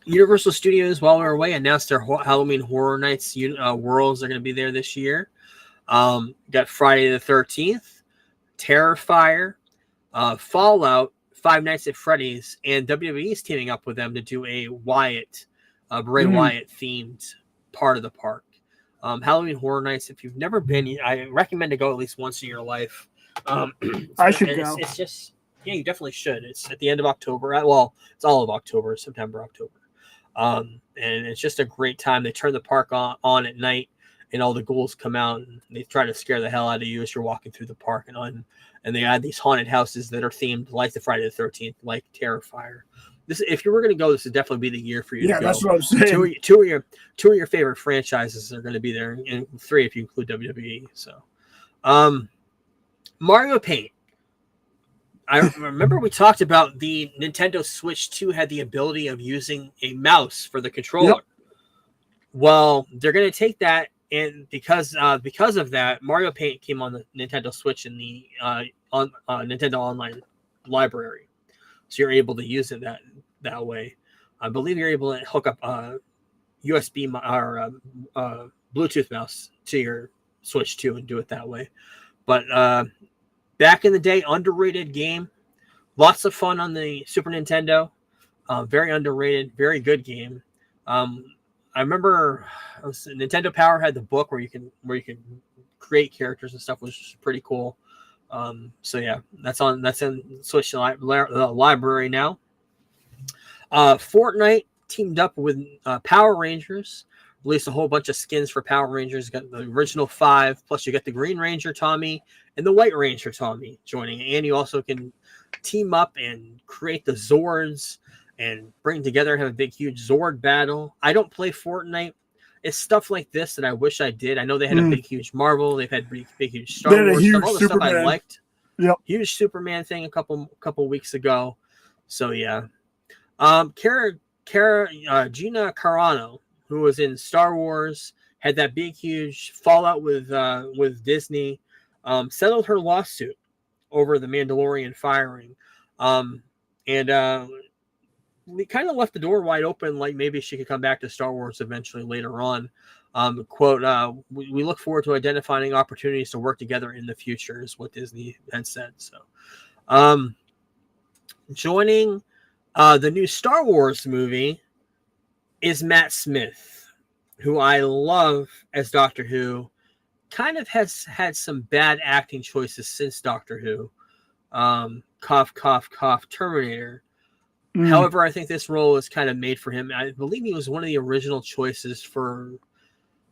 Universal Studios, while we were away, announced their Halloween Horror Nights Worlds are going to be there this year. Got Friday the 13th, Terrifier, Fallout, Five Nights at Freddy's, and WWE's teaming up with them to do a Bray Wyatt themed part of the park. Halloween Horror Nights. If you've never been, I recommend to go at least once in your life. I should go. It's just, yeah, you definitely should. It's at the end of October. Well, it's all of October, September, October. And it's just a great time. They turn the park on at night, and all the ghouls come out and they try to scare the hell out of you as you're walking through the park. And they add these haunted houses that are themed like the Friday the 13th, like Terrifier. If you were going to go, this would definitely be the year for you. Yeah, to go. that's what I'm saying. Two of your favorite franchises are going to be there, and 3 if you include WWE. So, Mario Paint. I remember we talked about the Nintendo Switch 2 had the ability of using a mouse for the controller. Yep. Well, they're going to take that, and because of that, Mario Paint came on the Nintendo Switch in the Nintendo Online library, so you're able to use it that way. I believe you're able to hook up USB or Bluetooth mouse to your Switch 2 and do it that way. But back in the day, underrated game, lots of fun on the Super Nintendo. Very underrated, very good game. I remember Nintendo Power had the book where you can create characters and stuff, which was pretty cool. So yeah, that's in Switch library now. Fortnite teamed up with Power Rangers, released a whole bunch of skins for Power Rangers. You got the original 5, plus you get the Green Ranger Tommy and the White Ranger Tommy joining, and you also can team up and create the Zords and bring together and have a big, huge Zord battle. I don't play Fortnite. It's stuff like this that I wish I did. I know they had a big, huge Marvel. They've had big, huge Star Wars stuff. All the stuff I liked. Yep. Huge Superman thing a couple weeks ago. So yeah. Gina Carano, who was in Star Wars, had that big, huge fallout with Disney. Settled her lawsuit over the Mandalorian firing. And we kind of left the door wide open, like maybe she could come back to Star Wars eventually later on. Quote, we look forward to identifying opportunities to work together in the future, is what Disney had said. So, joining the new Star Wars movie is Matt Smith, who I love as Doctor Who. Kind of has had some bad acting choices since Doctor Who. Cough, cough, cough, Terminator. However, I think this role is kind of made for him. I believe he was one of the original choices for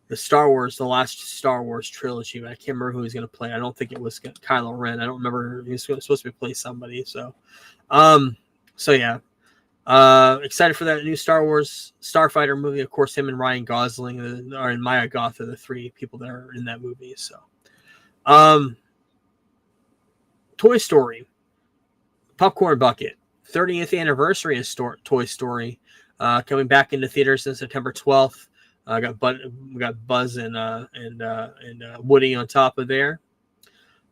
the last Star Wars trilogy, but I can't remember who he's going to play. I don't think it was Kylo Ren. I don't remember. He was supposed to play somebody. So yeah. Excited for that new Star Wars Starfighter movie. Of course, him and Ryan Gosling and Maya Goth are the 3 people that are in that movie. So, Toy Story, Popcorn Bucket. 30th anniversary of Toy Story, coming back into theaters on September 12th. We got Buzz and Woody on top of there.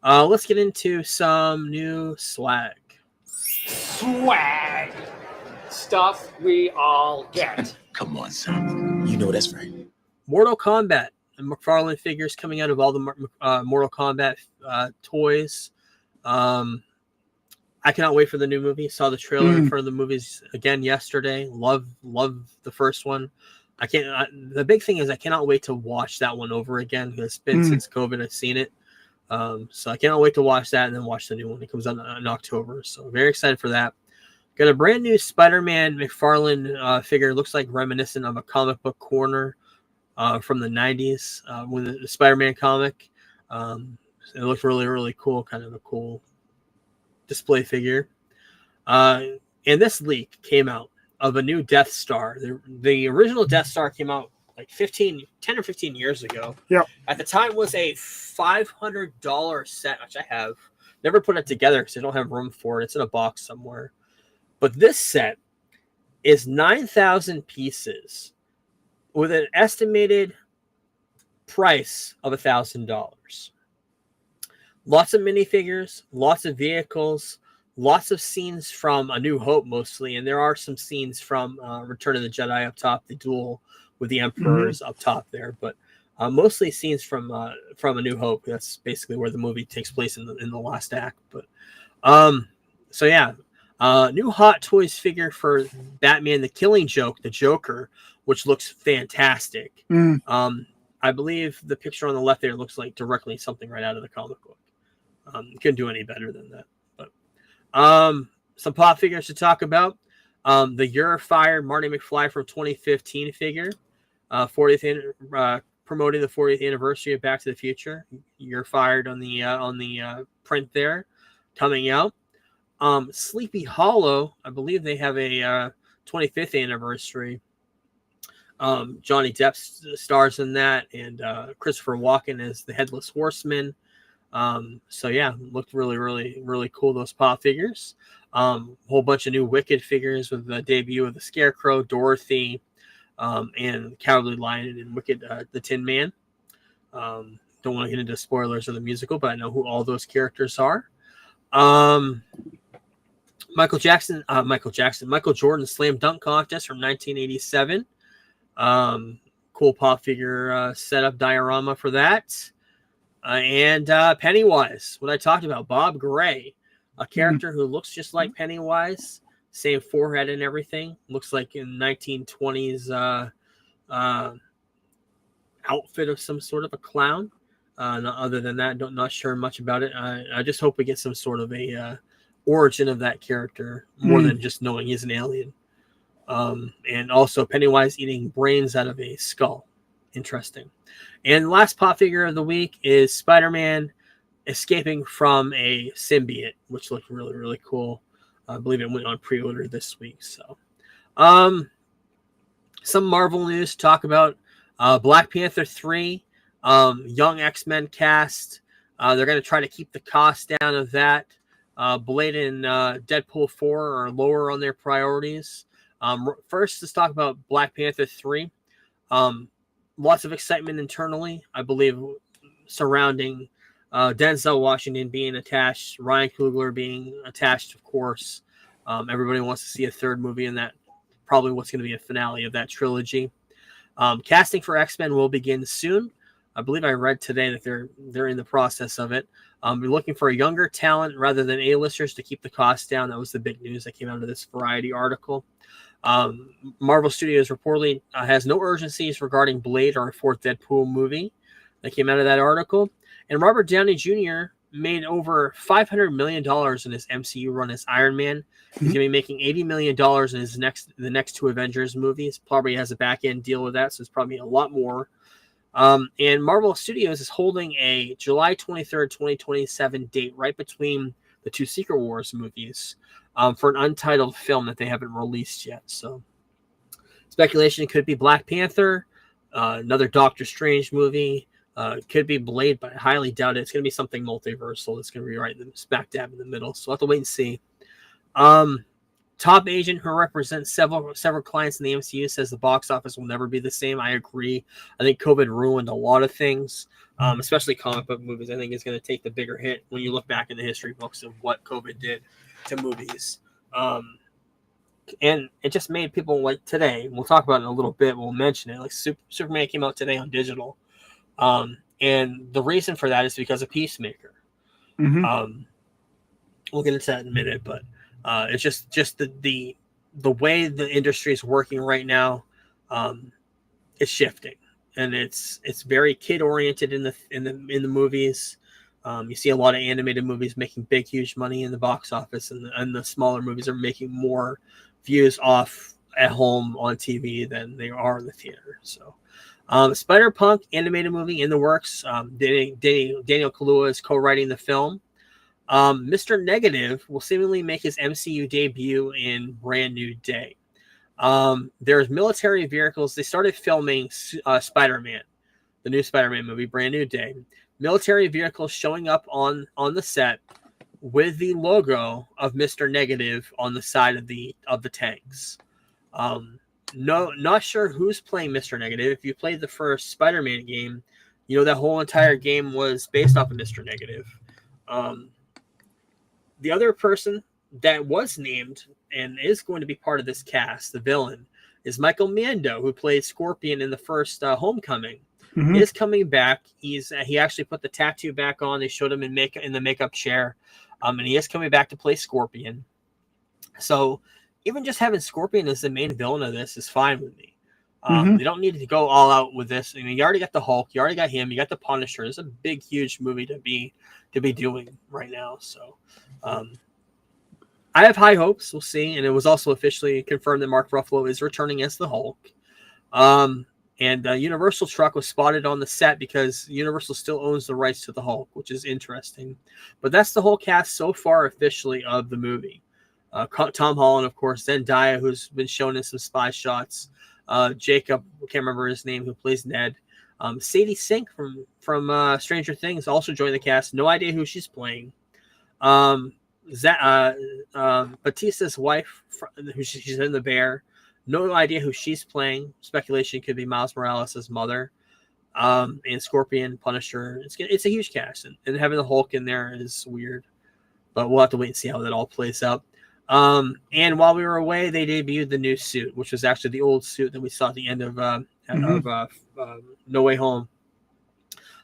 Let's get into some new swag. Swag stuff we all get. Come on, son. You know that's right. Mortal Kombat and McFarlane figures coming out of all the Mortal Kombat toys. I cannot wait for the new movie. Saw the trailer for the movies again yesterday. Love the first one. The big thing is I cannot wait to watch that one over again. It's been since COVID I've seen it. So I cannot wait to watch that and then watch the new one. It comes out in October. So very excited for that. Got a brand new Spider-Man McFarlane figure. Looks like reminiscent of a comic book corner from the 90s with the Spider-Man comic. It looks really, really cool. Kind of a cool display figure. And this leak came out of a new Death Star. The original Death Star came out like 10 or 15 years ago. Yeah. At the time was a $500 set, which I have never put it together because I don't have room for it. It's in a box somewhere. But this set is 9,000 pieces with an estimated price of $1,000. Lots of minifigures, lots of vehicles, lots of scenes from A New Hope mostly, and there are some scenes from Return of the Jedi up top, the duel with the Emperors up top there, but mostly scenes from A New Hope. That's basically where the movie takes place in the last act. But so yeah, new Hot Toys figure for Batman: The Killing Joke, the Joker, which looks fantastic. I believe the picture on the left there looks like directly something right out of the comic book. Couldn't do any better than that. But some pop figures to talk about. The You're Fired Marty McFly from 2015 figure, 40th promoting the 40th anniversary of Back to the Future. You're Fired on the print there, coming out. Sleepy Hollow, I believe they have a 25th anniversary. Johnny Depp stars in that, and Christopher Walken is the Headless Horseman. So yeah, looked really, really, really cool, those pop figures. Whole bunch of new Wicked figures with the debut of the Scarecrow, Dorothy, and Cowardly Lion and Wicked, the Tin Man. Don't want to get into spoilers of the musical, but I know who all those characters are. Michael Jordan Slam Dunk Contest from 1987. Cool pop figure setup diorama for that. And Pennywise, what I talked about, Bob Gray, a character who looks just like Pennywise, same forehead and everything, looks like in 1920s outfit of some sort of a clown. Other than that, not sure much about it. I just hope we get some sort of a origin of that character more than just knowing he's an alien. And also Pennywise eating brains out of a skull. Interesting. And last pop figure of the week is Spider-Man escaping from a symbiote, which looked really, really cool. I believe it went on pre-order this week. So, some Marvel news to talk about. Black Panther 3, young X-Men cast. They're going to try to keep the cost down of that. Blade and Deadpool 4 are lower on their priorities. First, let's talk about Black Panther 3. Lots of excitement internally, I believe, surrounding Denzel Washington being attached, Ryan Coogler being attached, of course. Everybody wants to see a third movie, and that probably what's going to be a finale of that trilogy. Casting for X-Men will begin soon. I believe I read today that they're in the process of it. We're looking for a younger talent rather than A-listers to keep the cost down. That was the big news that came out of this Variety article. Marvel Studios reportedly has no urgencies regarding Blade or a fourth Deadpool movie. That came out of that article. And Robert Downey Jr. made over $500 million in his MCU run as Iron Man. He's going to be making $80 million in the next two Avengers movies. Probably has a back-end deal with that, so it's probably a lot more. And Marvel Studios is holding a July 23rd, 2027 date right between the two Secret Wars movies for an untitled film that they haven't released yet. So speculation could be Black Panther, another Doctor Strange movie, could be Blade, but I highly doubt it. It's going to be something multiversal. It's going to be right in the smack dab in the middle. So we'll have to wait and see. Top agent who represents several clients in the MCU says the box office will never be the same. I agree. I think COVID ruined a lot of things, especially comic book movies. I think it's going to take the bigger hit when you look back in the history books of what COVID did to movies. And it just made people like today. We'll talk about it in a little bit. We'll mention it. Like Superman came out today on digital. And the reason for that is because of Peacemaker. We'll get into that in a minute, but it's just the way the industry is working right now. It's shifting, and it's very kid oriented in the movies. You see a lot of animated movies making big, huge money in the box office, and the smaller movies are making more views off at home on TV than they are in the theater. So, Spider-Punk animated movie in the works. Daniel Kaluuya is co-writing the film. Mr. Negative will seemingly make his MCU debut in Brand New Day. There's military vehicles. They started filming Spider-Man, the new Spider-Man movie, Brand New Day. Military vehicles showing up on the set with the logo of Mr. Negative on the side of the tanks. No, not sure who's playing Mr. Negative. If you played the first Spider-Man game, you know that whole entire game was based off of Mr. Negative. The other person that was named and is going to be part of this cast, the villain, is Michael Mando, who played Scorpion in the first Homecoming. He is coming back. He actually put the tattoo back on. They showed him in the makeup chair, and he is coming back to play Scorpion. So even just having Scorpion as the main villain of this is fine with me. They don't need to go all out with this. I mean, you already got the Hulk, you already got him, you got the Punisher. It's a big, huge movie to be doing right now. So, I have high hopes. We'll see. And it was also officially confirmed that Mark Ruffalo is returning as the Hulk. And Universal truck was spotted on the set because Universal still owns the rights to the Hulk, which is interesting. But that's the whole cast so far officially of the movie. Tom Holland, of course, Zendaya, who's been shown in some spy shots. Jacob, I can't remember his name, who plays Ned. Sadie Sink from Stranger Things also joined the cast. No idea who she's playing. Batista's wife, she's in The Bear. No idea who she's playing. Speculation could be Miles Morales' mother. And Scorpion, Punisher. It's a huge cast, and having the Hulk in there is weird. But we'll have to wait and see how that all plays out. And while we were away, they debuted the new suit, which was actually the old suit that we saw at the end of No Way Home.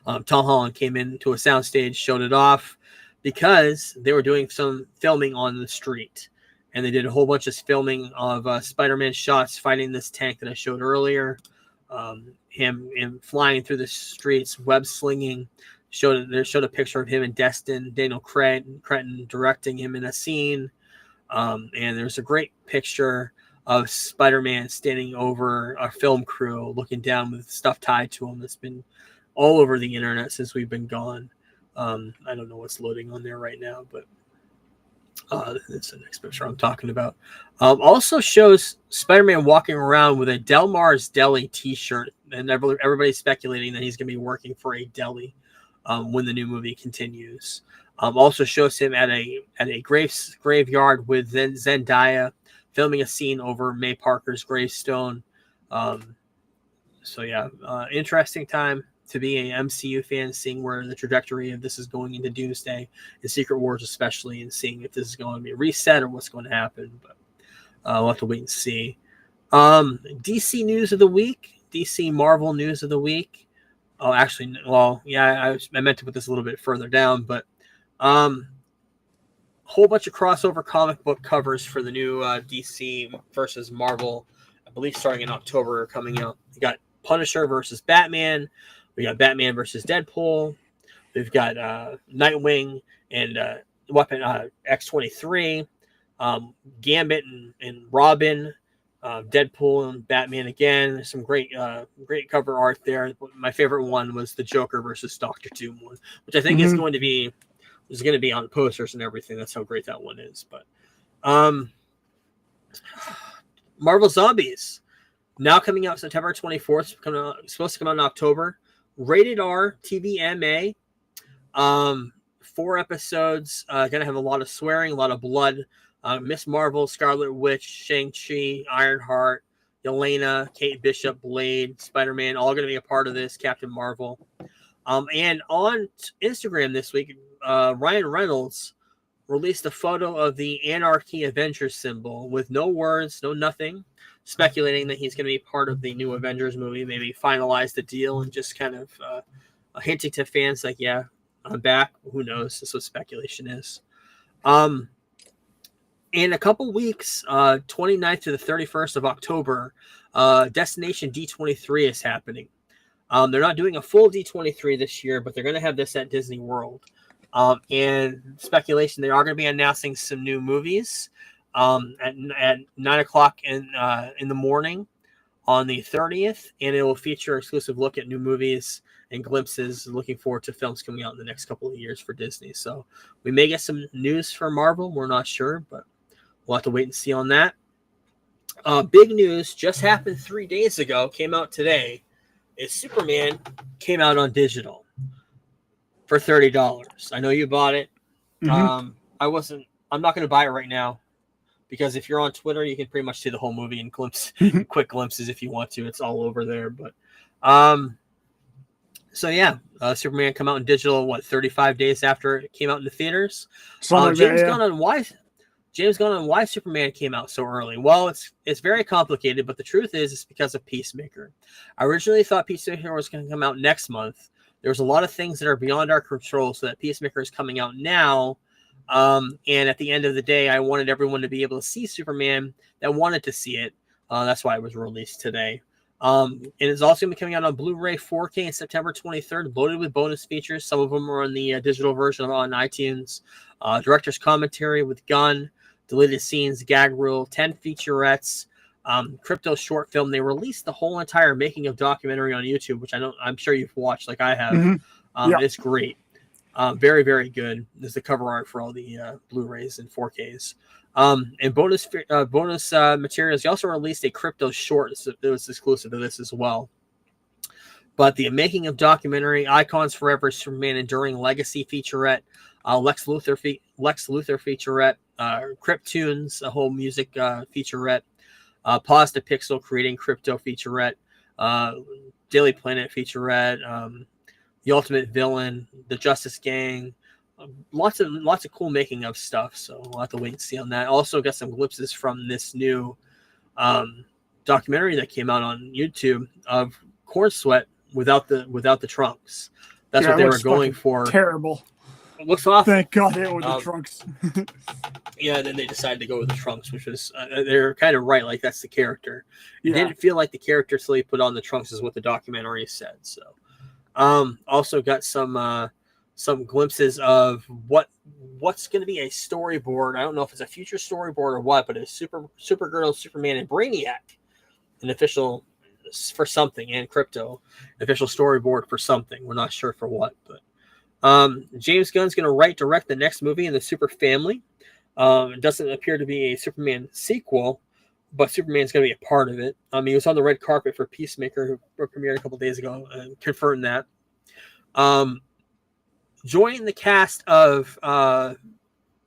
Tom Holland came into a soundstage, showed it off, because they were doing some filming on the street. And they did a whole bunch of filming of Spider-Man shots fighting this tank that I showed earlier. Him flying through the streets, web slinging. Showed a picture of him and Daniel Cretton directing him in a scene. And there's a great picture of Spider-Man standing over a film crew looking down with stuff tied to him that's been all over the internet since we've been gone. I don't know what's loading on there right now, but that's the next picture I'm talking about. Also shows Spider-Man walking around with a Del Mar's Deli t-shirt, and everybody's speculating that he's going to be working for a deli when the new movie continues. Also shows him at a graveyard with Zendaya filming a scene over May Parker's gravestone. So yeah, interesting time to be an MCU fan, seeing where the trajectory of this is going into Doomsday and Secret Wars especially, and seeing if this is going to be a reset or what's going to happen. But we'll have to wait and see. DC news of the week, DC Marvel news of the week. Oh, actually, well, yeah, I meant to put this a little bit further down, but whole bunch of crossover comic book covers for the new DC versus Marvel, I believe starting in October, coming out. You got Punisher versus Batman. We got Batman versus Deadpool. We've got Nightwing and Weapon X-23, Gambit and Robin, Deadpool and Batman again. There's some great cover art there. My favorite one was the Joker versus Doctor Doom one, which I think is going to be on posters and everything. That's how great that one is. But Marvel Zombies now coming out September 24th. Supposed to come out in October. Rated R, TVMA. 4 episodes. Gonna have a lot of swearing, a lot of blood. Miss Marvel, Scarlet Witch, Shang-Chi, Ironheart, Yelena, Kate Bishop, Blade, Spider-Man, all gonna be a part of this. Captain Marvel. And on Instagram this week, Ryan Reynolds released a photo of the Anarchy Avengers symbol with no words, no nothing, speculating that he's going to be part of the new Avengers movie, maybe finalize the deal, and just kind of hinting to fans like, yeah, I'm back. Who knows? That's what speculation is. In a couple weeks, 29th to the 31st of October, Destination D23 is happening. They're not doing a full D23 this year, but they're going to have this at Disney World. And speculation, they are going to be announcing some new movies at 9 o'clock in the morning on the 30th, and it will feature an exclusive look at new movies and glimpses. Looking forward to films coming out in the next couple of years for Disney. So we may get some news for Marvel. We're not sure, but we'll have to wait and see on that. Big news just happened 3 days ago, came out today, is Superman came out on digital for $30. I know you bought it. I'm not going to buy it right now, because if you're on Twitter, you can pretty much see the whole movie in quick glimpses if you want to. It's all over there. But so yeah, Superman come out in digital 35 days after it came out in the theaters. James Gunn on why Superman came out so early. Well, it's very complicated, but the truth is it's because of Peacemaker. I originally thought Peacemaker was going to come out next month. There's a lot of things that are beyond our control, so that Peacemaker is coming out now. And at the end of the day, I wanted everyone to be able to see Superman that wanted to see it. That's why it was released today. And it's also going to be coming out on Blu-ray 4K on September 23rd, loaded with bonus features. Some of them are on the digital version on iTunes. Director's commentary with Gunn, deleted scenes, gag reel, 10 featurettes, crypto short film. They released the whole entire making of documentary on YouTube, which I'm sure you've watched like I have. Mm-hmm. It's great. Very, very good. There's the cover art for all the Blu-rays and 4Ks. And bonus materials. He also released a crypto short that was exclusive to this as well. But the making of documentary, Icons Forever, Superman Enduring Legacy featurette, Lex Luthor featurette, Cryptunes, a whole music featurette, Pause to Pixel Creating Crypto featurette, Daily Planet featurette, The Ultimate Villain, The Justice Gang. Lots of cool making of stuff, so we'll have to wait and see on that. Also got some glimpses from this new documentary that came out on YouTube of Corn Sweat without the trunks. That's what they were going for. Terrible. It looks awful. Thank God they went with the trunks. Yeah, then they decided to go with the trunks, which was they're kind of right. Like that's the character. It Yeah. didn't feel like the character till he put on the trunks, is what the documentary said. So, also got some glimpses of what's going to be a storyboard. I don't know if it's a future storyboard or what, but a Supergirl, Superman, and Brainiac, an official for something, and Crypto, official storyboard for something. We're not sure for what, but James Gunn's going to write, direct the next movie in the Super family. It doesn't appear to be a Superman sequel, but Superman's going to be a part of it. He was on the red carpet for Peacemaker, who premiered a couple days ago, and confirmed that. Joining the cast of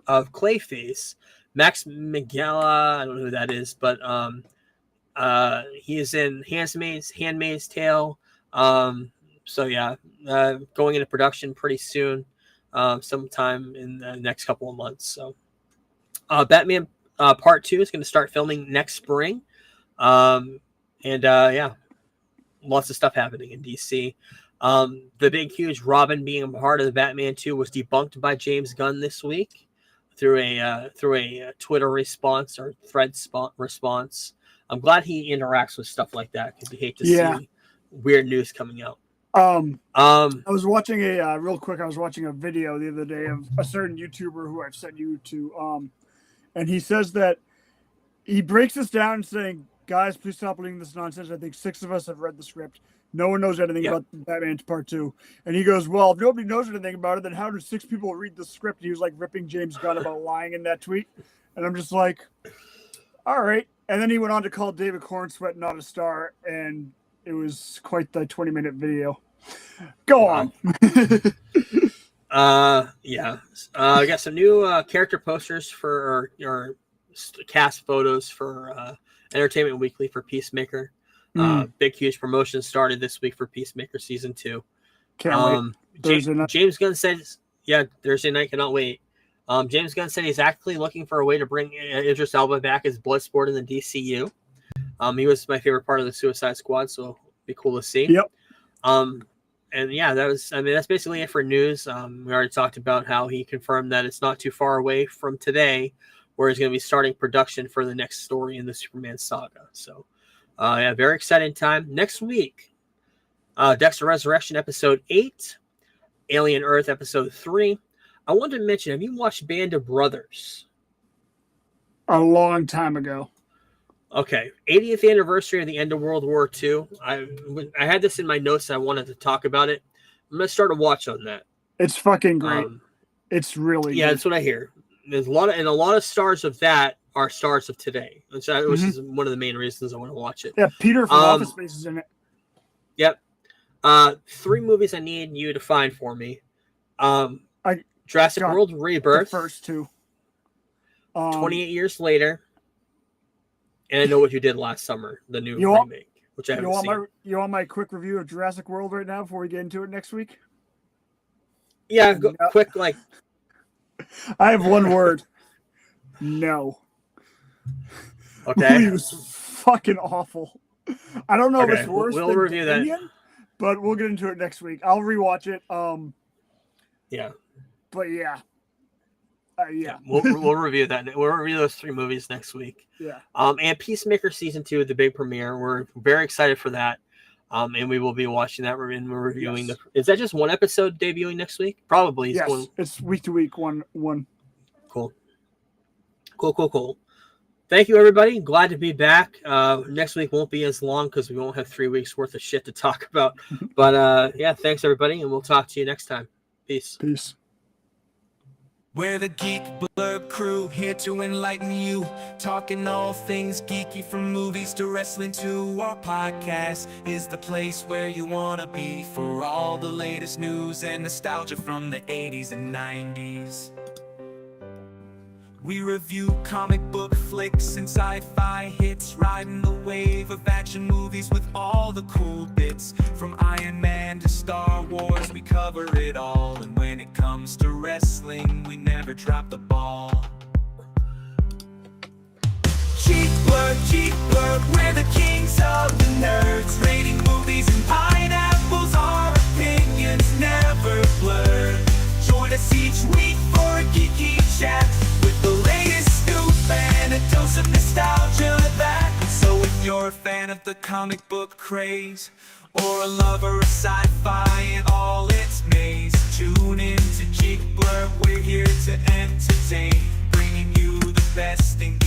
Clayface, Max Minghella, I don't know who that is, but he is in Handmaid's Tale. So yeah, going into production pretty soon, sometime in the next couple of months. So, Batman Part 2 is going to start filming next spring, yeah, lots of stuff happening in DC. The big, huge Robin being a part of the Batman 2 was debunked by James Gunn this week through a Twitter response or thread response. I'm glad he interacts with stuff like that because we hate to see weird news coming out. I was watching I was watching a video the other day of a certain YouTuber who I've sent you to, and he says that he breaks this down saying, guys, please stop believing this nonsense. I think 6 of us have read the script. No one knows anything about Batman Part 2. And he goes, well, if nobody knows anything about it, then how do 6 people read the script? And he was like ripping James Gunn about lying in that tweet. And I'm just like, all right. And then he went on to call David Cornsweet not a star. And it was quite the 20-minute video. Go on. I got some new character posters for or cast photos for Entertainment Weekly for Peacemaker. Big, huge promotion started this week for Peacemaker Season 2. Can't wait. James Gunn said, Thursday night, cannot wait. James Gunn said he's actively looking for a way to bring Idris Elba back as Bloodsport in the DCU. He was my favorite part of the Suicide Squad, so it'll be cool to see. Yep. That's basically it for news. We already talked about how he confirmed that it's not too far away from today where he's going to be starting production for the next story in the Superman saga. So, very exciting time. Next week, Dexter Resurrection Episode 8, Alien Earth Episode 3. I wanted to mention, have you watched Band of Brothers? A long time ago. Okay, 80th anniversary of the end of World War II. I had this in my notes. I wanted to talk about it. I'm going to start a watch on that. It's fucking great. It's really good. That's what I hear. There's a lot of stars of that are stars of today, which is one of the main reasons I want to watch it. Yeah, Peter from Office Space is in it. Yep. 3 movies I need you to find for me. Jurassic World Rebirth. The first 2. 28 years later. And I Know What You Did Last Summer, the new remake, which I haven't seen. You want my quick review of Jurassic World right now before we get into it next week? Yeah, quick, like. I have one word. No. Okay. It was fucking awful. I don't know if it's worse we'll than review Dominion, but we'll get into it next week. I'll rewatch it. Yeah. But yeah. Yeah. We'll review that. We'll review those 3 movies next week. Yeah. And Peacemaker season 2, the big premiere. We're very excited for that. And we will be watching that. We're reviewing Yes. Is that just one episode debuting next week? Probably. Yes. It's week to week. One. Cool. Thank you, everybody. Glad to be back. Next week won't be as long because we won't have 3 weeks worth of shit to talk about. But yeah, thanks everybody, and we'll talk to you next time. Peace. We're the Geek Blurb crew, here to enlighten you. Talking all things geeky, from movies to wrestling to our podcast is the place where you wanna be for all the latest news and nostalgia from the 80s and 90s. We review comic book flicks and sci-fi hits, riding the wave of action movies with all the cool bits. From Iron Man to Star Wars, we cover it all. And when it comes to wrestling, we never drop the ball. Geek Blurb, we're the kings of the nerds, rating movies and pineapples, our opinions never blurred. Join us each week for a geeky chat with the latest scoop and a dose of nostalgia that. So if you're a fan of the comic book craze, or a lover of